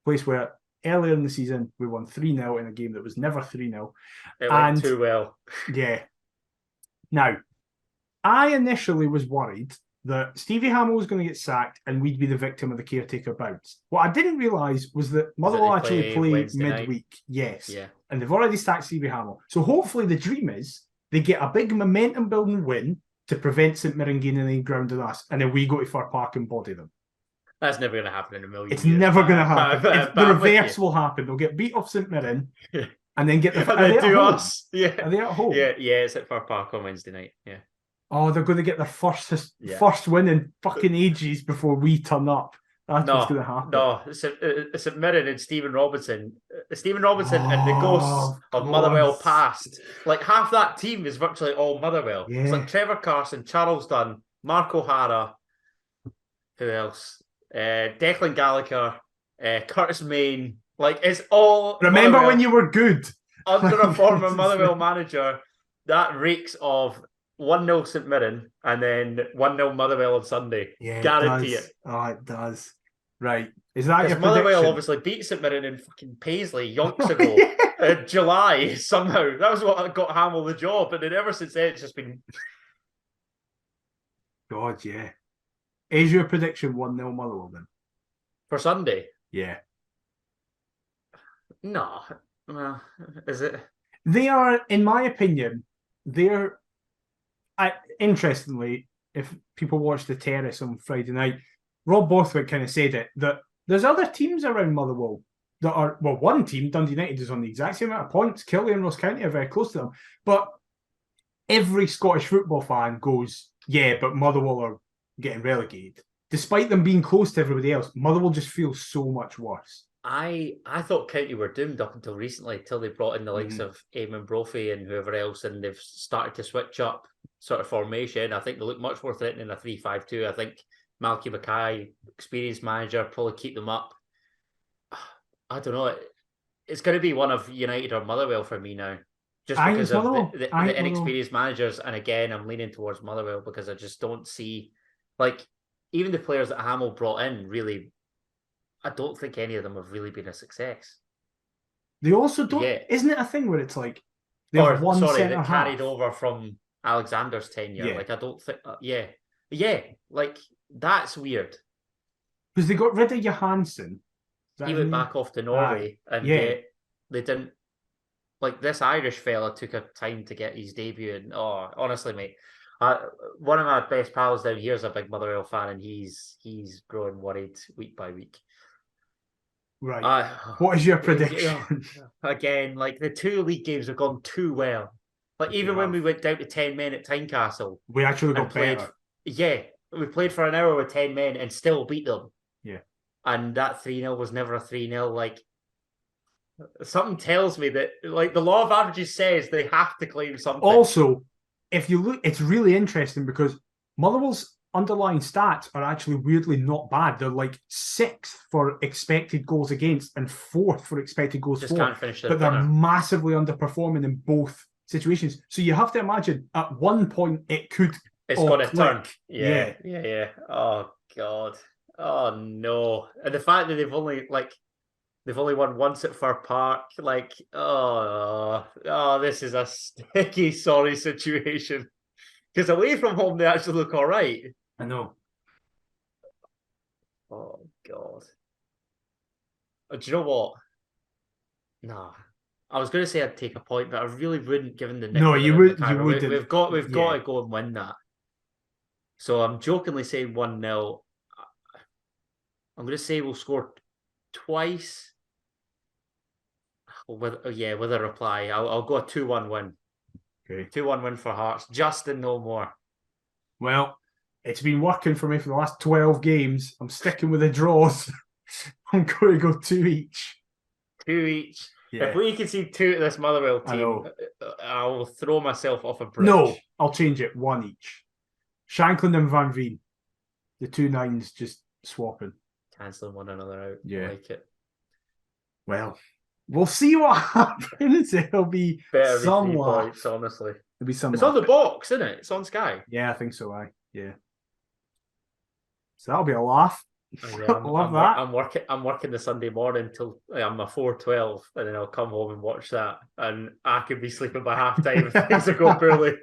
place where earlier in the season we won 3-0 in a game that was never 3-0. It went too well. Yeah. Now, I initially was worried that Stevie Hamill was going to get sacked and we'd be the victim of the caretaker bounce. What I didn't realise was that Motherwell actually play midweek. Night? Yes. Yeah. And they've already sacked Stevie Hamill. So hopefully the dream is they get a big momentum building win to prevent St Mirren gaining any ground on us, and then we go to Fir Park and body them. That's never going to happen in a million It's years. never going to happen. The I'm with reverse you. will happen. They'll get beat off St Mirren and then get the... And they do us. Are they at home? Yeah, it's at Fir Park on Wednesday night. Yeah. Oh, they're going to get their first win in fucking ages before we turn up. That's what's going to happen. No, St Mirren and Stephen Robinson. Stephen Robinson and the ghosts of Motherwell past. Like, half that team is virtually all Motherwell. Yeah. It's like Trevor Carson, Charles Dunn, Mark O'Hara. Who else? Declan Gallagher, Curtis Main. Like, it's all... Remember when you were good? Under a former Motherwell manager, that reeks of 1-0 St Mirren and then 1-0 Motherwell on Sunday. Yeah, Guarantee it. Oh, it does. Right. Is that your Motherwell prediction? obviously beat St Mirren in fucking Paisley yonks ago. July, somehow. That was what got Hamill the job. And then ever since then, it's just been... God, yeah. Is your prediction 1-0 Motherwell then? For Sunday? Yeah. No. Well, is it? They are, in my opinion, they're... interestingly, if people watch The Terrace on Friday night, Rob Borthwick kind of said it, that there's other teams around Motherwell that are... Well, one team, Dundee United, is on the exact same amount of points. Killie and Ross County are very close to them. But every Scottish football fan goes, yeah, but Motherwell are getting relegated. Despite them being close to everybody else, Motherwell just feels so much worse. I thought County were doomed up until recently, till they brought in the likes of Eamon Brophy and whoever else, and they've started to switch up sort of formation. I think they look much more threatening in a 3-5-2. I think Malky Mackay, experienced manager, probably keep them up. I don't know. It's going to be one of United or Motherwell for me now. Just because of the inexperienced managers. And again, I'm leaning towards Motherwell because I just don't see... Like, even the players that Hamill brought in, really, I don't think any of them have really been a success. They also don't... Yeah. Isn't it a thing where it's like... That carried over from Alexander's tenure. Yeah. Like, I don't think... Yeah, like, that's weird. Because they got rid of Johansson. He went back off to Norway, and they didn't... Like, this Irish fella took a time to get his debut, and honestly, mate, one of my best pals down here is a big Motherwell fan, and he's growing worried week by week. Right. What is your prediction? Again, like, the 2 league games have gone too well. Like, even when we went down to 10 men at Tynecastle, we actually got better. Yeah, we played for an hour with 10 men and still beat them. Yeah. And that 3-0 was never a 3-0. Like, something tells me that, like, the law of averages says they have to claim something. Also, if you look, it's really interesting because Motherwell's underlying stats are actually weirdly not bad. They're like 6th for expected goals against and 4th for expected goals for. Can't finish but they're massively underperforming in both situations. So you have to imagine at one point it could... It's got to turn. Yeah. Oh, God. Oh, no. And the fact that they've only won once at Fir Park, like, this is a sticky, sorry situation. Because away from home, they actually look all right. I know. Oh, God. Do you know what? No. I was going to say I'd take a point, but I really wouldn't, given the... No, you wouldn't. We've got to go and win that. So I'm jokingly saying 1-0. I'm going to say we'll score twice. With a reply. I'll go a 2-1 win. Okay. 2-1 win for Hearts. Just and no more. Well, it's been working for me for the last 12 games. I'm sticking with the draws. I'm going to go 2 each. 2 each. Yeah. If we can see 2 to this Motherwell team, I'll throw myself off a bridge. No, I'll change it. 1 each. Shankland and Van Veen. The 2 9s just swapping. Cancelling one another out. Yeah. I like it. Well, we'll see what happens. It'll be some 3 points, honestly. It'll be some. It's on the box, isn't it? It's on Sky. Yeah, I think so. Yeah. So that'll be a laugh. Love that. I'm working the Sunday morning till I'm a 4:12, and then I'll come home and watch that, and I could be sleeping by half time if things are going poorly.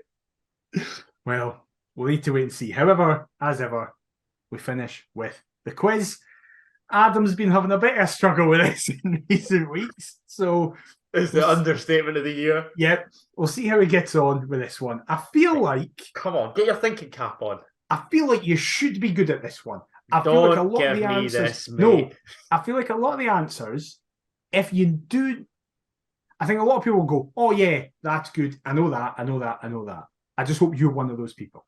Well, we'll need to wait and see. However, as ever, we finish with the quiz. Adam's been having a bit of a struggle with this in recent weeks. So It's the understatement of the year. Yep, we'll see how he gets on with this one. I feel like Come on, get your thinking cap on. I feel like you should be good at this one. I Don't feel like a lot give of the me answers. this, mate. No, I feel like a lot of the answers, if you do, I think a lot of people will go, "Oh yeah, that's good. I know that. I know that. I know that." I just hope you're one of those people.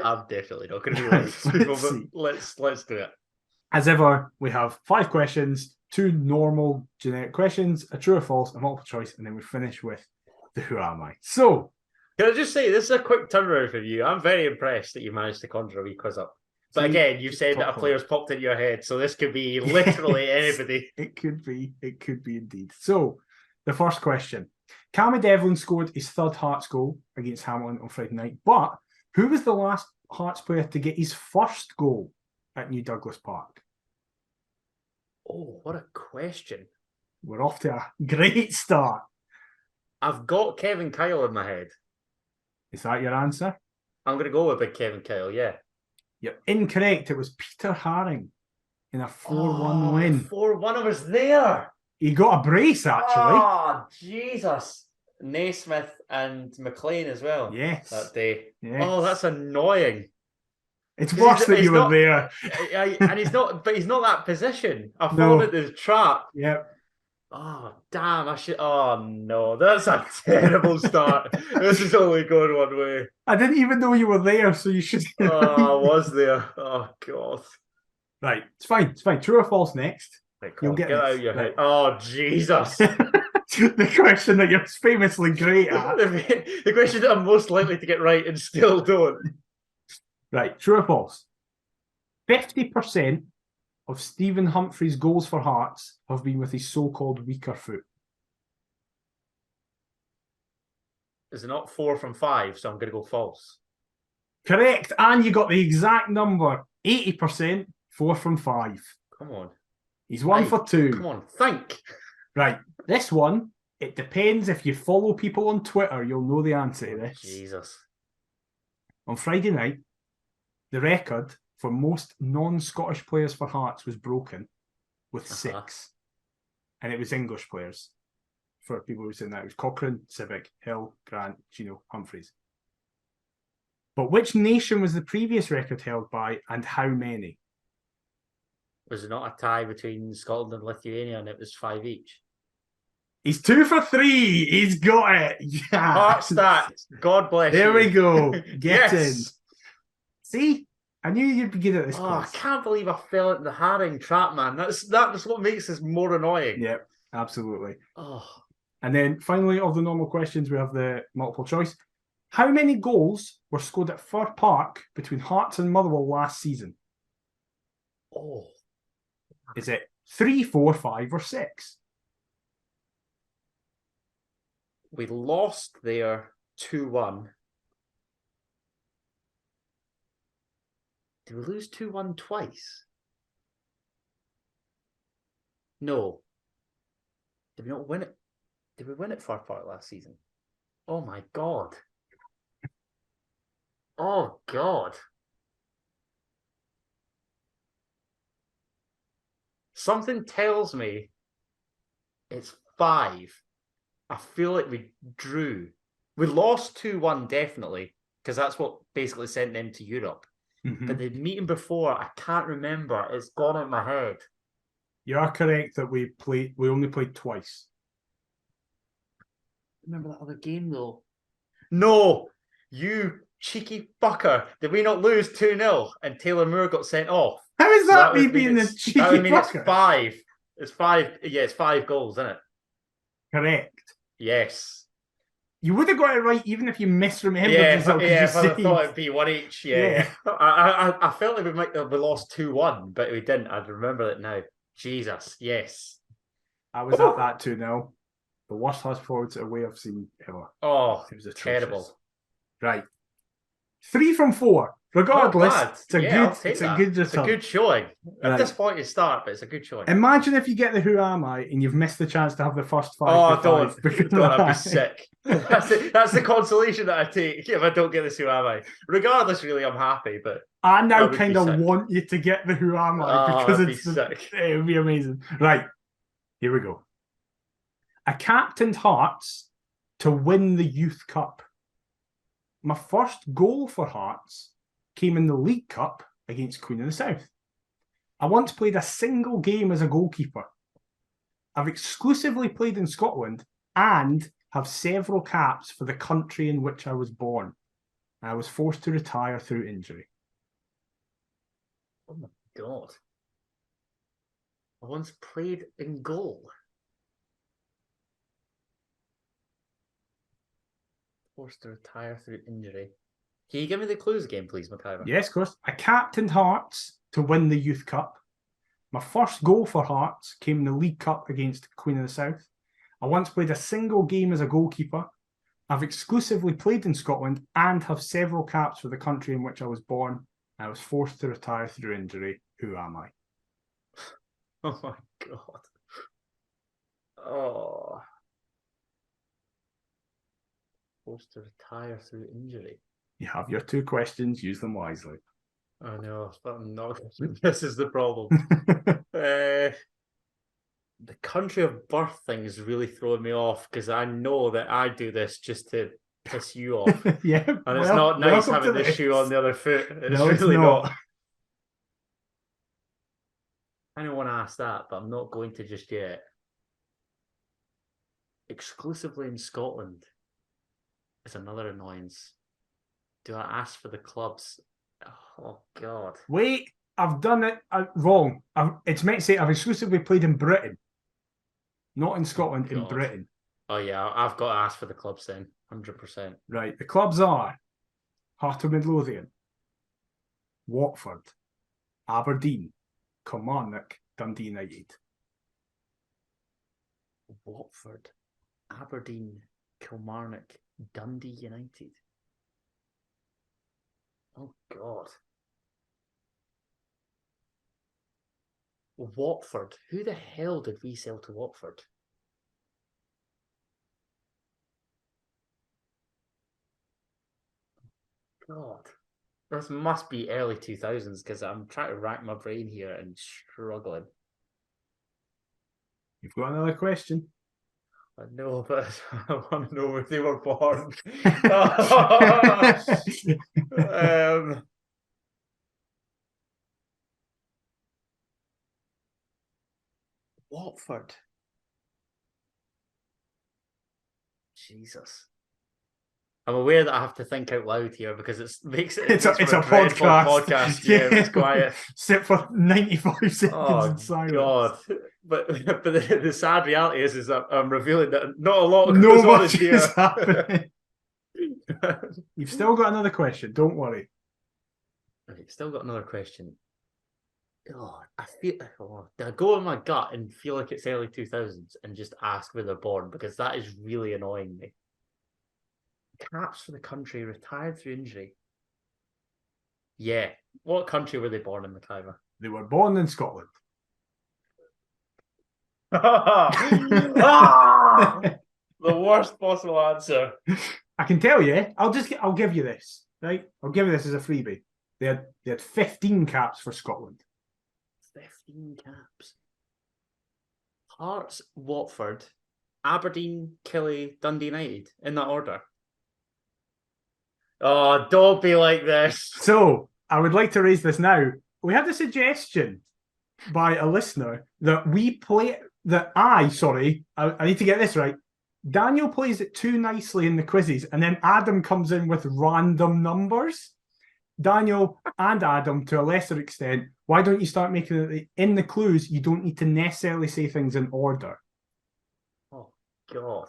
I'm definitely not going to be one of those people, but let's do it. As ever, we have 5 questions, 2 normal generic questions, a true or false, a multiple choice, and then we finish with the who am I. So, can I just say, this is a quick turnaround for you. I'm very impressed that you managed to conjure a wee quiz up. But again, you said that a player's popped into your head, so this could be literally anybody. It could be indeed. So, the first question. Cammy Devlin scored his 3rd Hearts goal against Hamilton on Friday night, but who was the last Hearts player to get his first goal at New Douglas Park? Oh, what a question. We're off to a great start. I've got Kevin Kyle in my head. Is that your answer? I'm going to go with big Kevin Kyle, yeah. You're incorrect. It was Peter Haring in a 4-1 win. 4-1, I was there. He got a brace, actually. Oh, Jesus. Naismith and McLean as well. Yes. That day. Yes. Oh, that's annoying. It's worse that you were there. And he's not that position. I've fallen into the trap. Yep. Oh, damn. Oh, no. That's a terrible start. This is only going one way. I didn't even know you were there, so you should. I was there. Oh, God. Right. It's fine. It's fine. True or false next. Right, You'll get out of your head. Oh, Jesus. The question that you're famously great at. The question that I'm most likely to get right and still don't. Right. True or false? 50% of Stephen Humphrey's goals for Hearts have been with his so-called weaker foot. Is it not 4 from 5? So I'm going to go false. Correct. And you got the exact number. 80%, 4 from 5. Come on. He's 1 for 2. Come on, think. Right. This one, it depends. If you follow people on Twitter, you'll know the answer to this. Jesus. On Friday night, the record for most non-Scottish players for Hearts was broken with 6. And it was English players. For people who were saying that, it was Cochrane, Civic, Hill, Grant, Gino, Humphreys. But which nation was the previous record held by, and how many? Was it not a tie between Scotland and Lithuania, and it was 5 each? He's 2 for 3. He's got it. Yeah. Heart stats. God bless there you. We go. Get yes. in. See? I knew you'd be good at this. I can't believe I fell into the Haring trap, man. That's what makes this more annoying. Yep, absolutely. Oh. And then finally, of the normal questions, we have the multiple choice. How many goals were scored at Fir Park between Hearts and Motherwell last season? Oh. Is it 3, 4, 5, or 6? We lost there 2-1. Did we lose 2-1 twice? No. Did we not win it? Did we win it Fir Park last season? Oh my God. Oh God. Something tells me it's 5. I feel like we drew. We lost 2-1 definitely, because that's what basically sent them to Europe. Mm-hmm. But the meeting before, I can't remember. It's gone out of my head. You are correct that we only played twice. Remember that other game though? No, you cheeky fucker. Did we not lose 2-0 and Taylor Moore got sent off? How is that me being the cheeky fucker? That would mean it's 5. It's 5. Yeah, it's 5 goals, isn't it? Correct. Yes. You would have got it right even if you misremembered yourself. Yeah, if I thought it'd be 1 each. Yeah. I felt like we lost 2-1, but we didn't. I remember it now. Jesus, yes. I was at that 2-0. The worst Hearts forwards away I've seen ever. Oh, it was terrible. Right. 3 from 4. Regardless, bad. it's a Yeah, good, I'll take it's a that. good It's a return. good showing. A Right. disappointing start, but it's a good showing. Imagine if you get the Who Am I and you've missed the chance to have the first five. Oh, to don't. five because Don't, of I'd be that. sick. That's the consolation that I take if I don't get this Who Am I. Regardless, really, I'm happy, but I now would kind be of sick. want you to get the Who Am I Oh, because that'd be it's sick. it would be amazing. Right, here we go. I captained Hearts to win the Youth Cup. My first goal for Hearts came in the League Cup against Queen of the South. I once played a single game as a goalkeeper. I've exclusively played in Scotland and have several caps for the country in which I was born. I was forced to retire through injury. Oh my god. I once played in goal. Forced to retire through injury. Can you give me the clues again, please, McIver? Yes, of course. I captained Hearts to win the Youth Cup. My first goal for Hearts came in the League Cup against Queen of the South. I once played a single game as a goalkeeper. I've exclusively played in Scotland and have several caps for the country in which I was born. I was forced to retire through injury. Who am I? Oh my god. Oh. Forced to retire through injury. You have your two questions. Use them wisely. I know, but I'm not. This is the problem. The country of birth thing is really throwing me off because I know that I do this just to piss you off. Yeah, And it's not nice welcome having to the shoe on the other foot. It's No, it's really not. not. I don't want to ask that, but I'm not going to just yet. Exclusively in Scotland is another annoyance. Do I ask for the clubs? Oh, God. Wait, I've done it wrong. It's meant to say I've exclusively played in Britain, not in Scotland, in God. Britain. Oh, yeah, I've got to ask for the clubs then, 100%. Right, the clubs are Heart of Midlothian, Watford, Aberdeen, Kilmarnock, Dundee United. Watford, Aberdeen, Kilmarnock, Dundee United. Oh, God. Watford. Who the hell did we sell to Watford? God. This must be early 2000s because I'm trying to rack my brain here and struggling. You've got another question? I know, but I want to know where they were born. Watford. Jesus. I'm aware that I have to think out loud here because it makes it. It's a dreadful podcast. Yeah, it's quiet. Sit for 95 seconds Oh in silence. God! But the sad reality is that I'm revealing that not a lot No goes on much here. is happening. You've still got another question. Don't worry. Okay, still got another question. Oh, I feel. Oh, do I go in my gut and feel like it's early 2000s and just ask where they're born because that is really annoying me. Caps for the country, retired through injury. Yeah. What country were they born in, McIver? They were born in Scotland. The worst possible answer. I can tell you. I'll give you this. Right. I'll give you this as a freebie. They had 15 caps for Scotland. 15 caps. Hearts, Watford, Aberdeen, Killie, Dundee United. In that order. Oh, don't be like this. So I would like to raise this now. We had a suggestion by a listener that I need to get this right. Daniel plays it too nicely in the quizzes, and then Adam comes in with random numbers. Daniel and Adam, to a lesser extent, why don't you start making it in the clues? You don't need to necessarily say things in order. Oh, God.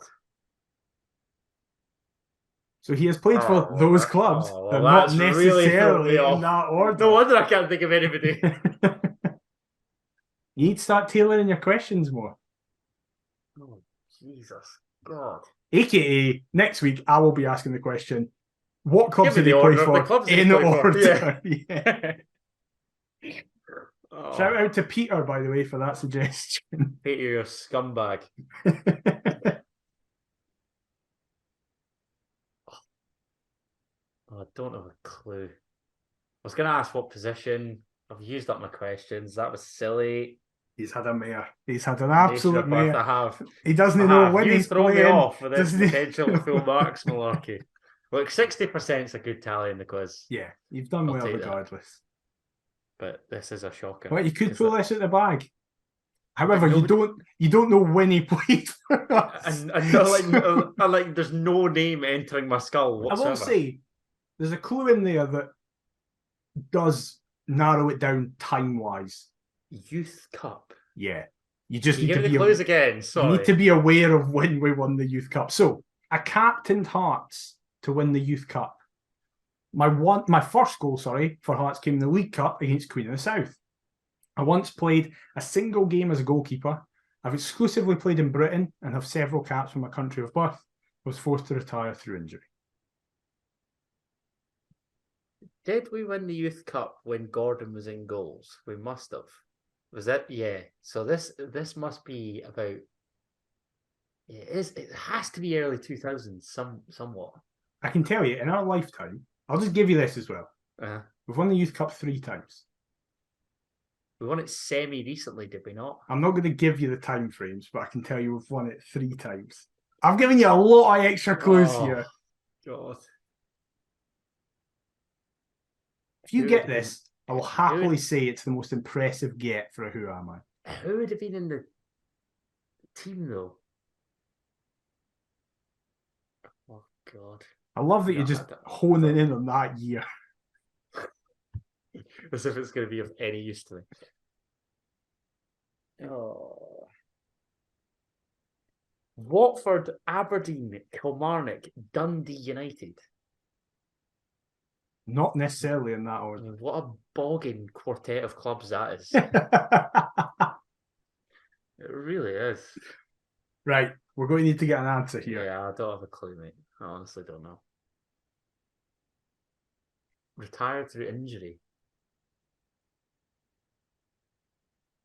So he has played for those clubs. They're not necessarily in that order. No wonder I can't think of anybody. You need to start tailoring your questions more. Oh, Jesus. God. AKA, next week, I will be asking the question, What clubs Give me did he the play order of for? the clubs he In played for. order. Yeah. Oh, Shout out to Peter, by the way, for that suggestion. Peter, you're a scumbag. Oh, I don't have a clue. I was going to ask what position. I've used up my questions. That was silly. He's had a mare. He's had an Nation absolute of Perth, mare. I have. He doesn't I know have. when You he's throw me playing. off with this Doesn't he? potential full marks malarkey. Look, 60% is a good tally in the quiz, Yeah, you've done I'll well take that. regardless. but this is a shocker. Well, you could 'Cause pull that- this out the bag. However, nobody- you don't know when he played for us. and no, like, there's no name entering my skull I whatsoever. will say there's a clue in there that does narrow it down time-wise. Youth Cup. Yeah. You just Can you need give to me the be clues again? you Sorry. need to be aware of when we won the Youth Cup. So I captained Hearts to win the Youth Cup. My first goal, for Hearts came in the League Cup against Queen of the South. I once played a single game as a goalkeeper. I've exclusively played in Britain and have several caps for my country of birth. I was forced to retire through injury. Did we win the Youth Cup when Gordon was in goals? We must have. Was that? Yeah. So this must be about. Yeah, it has to be early 2000s, somewhat. I can tell you, in our lifetime, I'll just give you this as well. We've won the Youth Cup 3 times. We won it semi-recently, did we not? I'm not going to give you the time frames, but I can tell you we've won it 3 times. I've given you a lot of extra clues here. God. If you get this, I will happily say it's the most impressive get for a Who Am I? Who would have been in the team, though? Oh, God. I love that you're just honing in on that year. As if it's going to be of any use to me. Oh. Watford, Aberdeen, Kilmarnock, Dundee United. Not necessarily in that I order. mean, what a bogging quartet of clubs that is. It really is. Right, we're going to need to get an answer here. Yeah, I don't have a clue, mate. I honestly don't know. Retired through injury.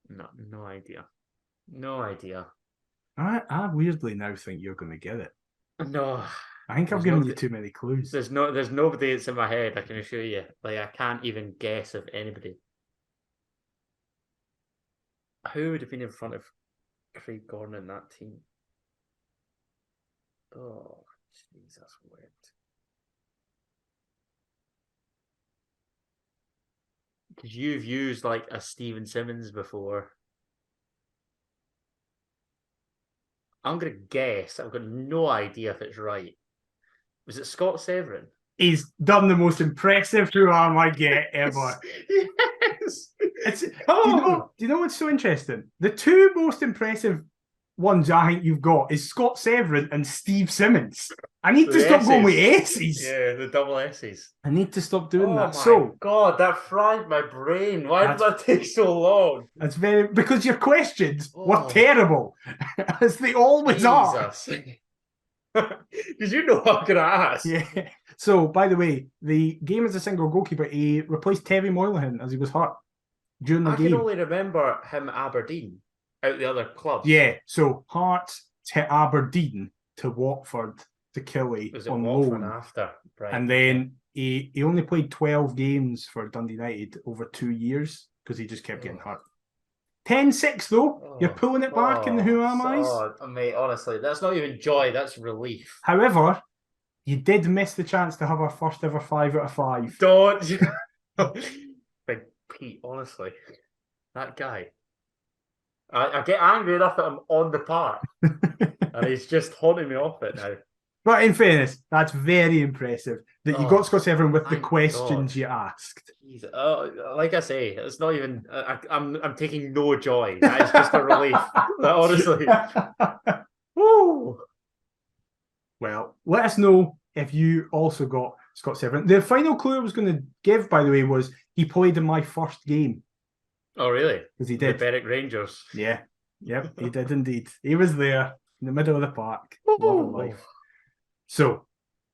No idea. No idea. I weirdly now think you're going to get it. No. I think I've given you too many clues. There's nobody that's in my head, I can assure you. Like, I can't even guess of anybody. Who would have been in front of Craig Gordon in that team? Oh, Jesus, weird. Because you've used like a Stephen Simmons before. I'm going to guess. I've got no idea if it's right. Was it Scott Severin? He's done the most impressive Who Am I get ever. Yes. Do you know what's so interesting? The 2 most impressive ones I think you've got is Scott Severin and Steve Simmons. I need to stop going with S's. Yeah, the double S's. I need to stop doing that. Oh my God, that fried my brain. Why did that take so long? That's because your questions were terrible, as they always are. Did you know what I'm going to ask? Yeah. So, by the way, the game as a single goalkeeper, he replaced Terry Moynihan as he was hurt during the game. I can only remember him at Aberdeen, out the other clubs. Yeah, so Hearts to Aberdeen to Watford to Killie on loan. After? Right. And then he only played 12 games for Dundee United over 2 years because he just kept getting hurt. 10-6 though. You're pulling it back in the Who Am I's. Oh, mate, honestly, that's not even joy, that's relief. However, you did miss the chance to have our first ever 5 out of 5. Don't. Big Pete, honestly. That guy. I get angry enough that I'm on the park. And he's just haunting me off it now. But in fairness, that's very impressive that you got Scott Severin with the questions you asked. Like I say, it's not even. I'm taking no joy. That is just a relief. Honestly. Woo. Well, let us know if you also got Scott Severin. The final clue I was going to give, by the way, was he played in my first game. Oh, really? Because he did. The Berwick Rangers. Yeah. Yep, he did indeed. He was there in the middle of the park. Loving life. So,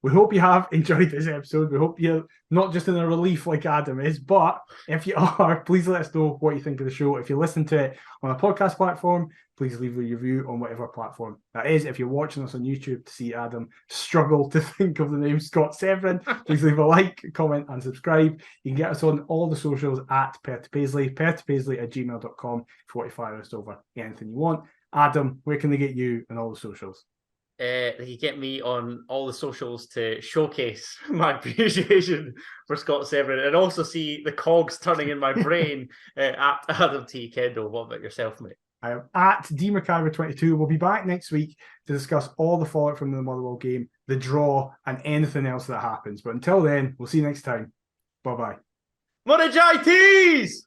We hope you have enjoyed this episode. We hope you're not just in a relief like Adam is, but if you are, please let us know what you think of the show. If you listen to it on a podcast platform, please leave a review on whatever platform that is. If you're watching us on YouTube to see Adam struggle to think of the name Scott Severin, please leave a like, comment, and subscribe. You can get us on all the socials at Perth to Paisley, perthtopaisley@gmail.com if you want to fire us over anything you want. Adam, where can they get you on all the socials? They can get me on all the socials to showcase my appreciation for Scott Severin and also see the cogs turning in my brain at Adam T. Kendall. What about yourself, mate? I am at DMcIver22. We'll be back next week to discuss all the fallout from the Motherwell game, the draw, and anything else that happens. But until then, we'll see you next time. Bye-bye. Monagites!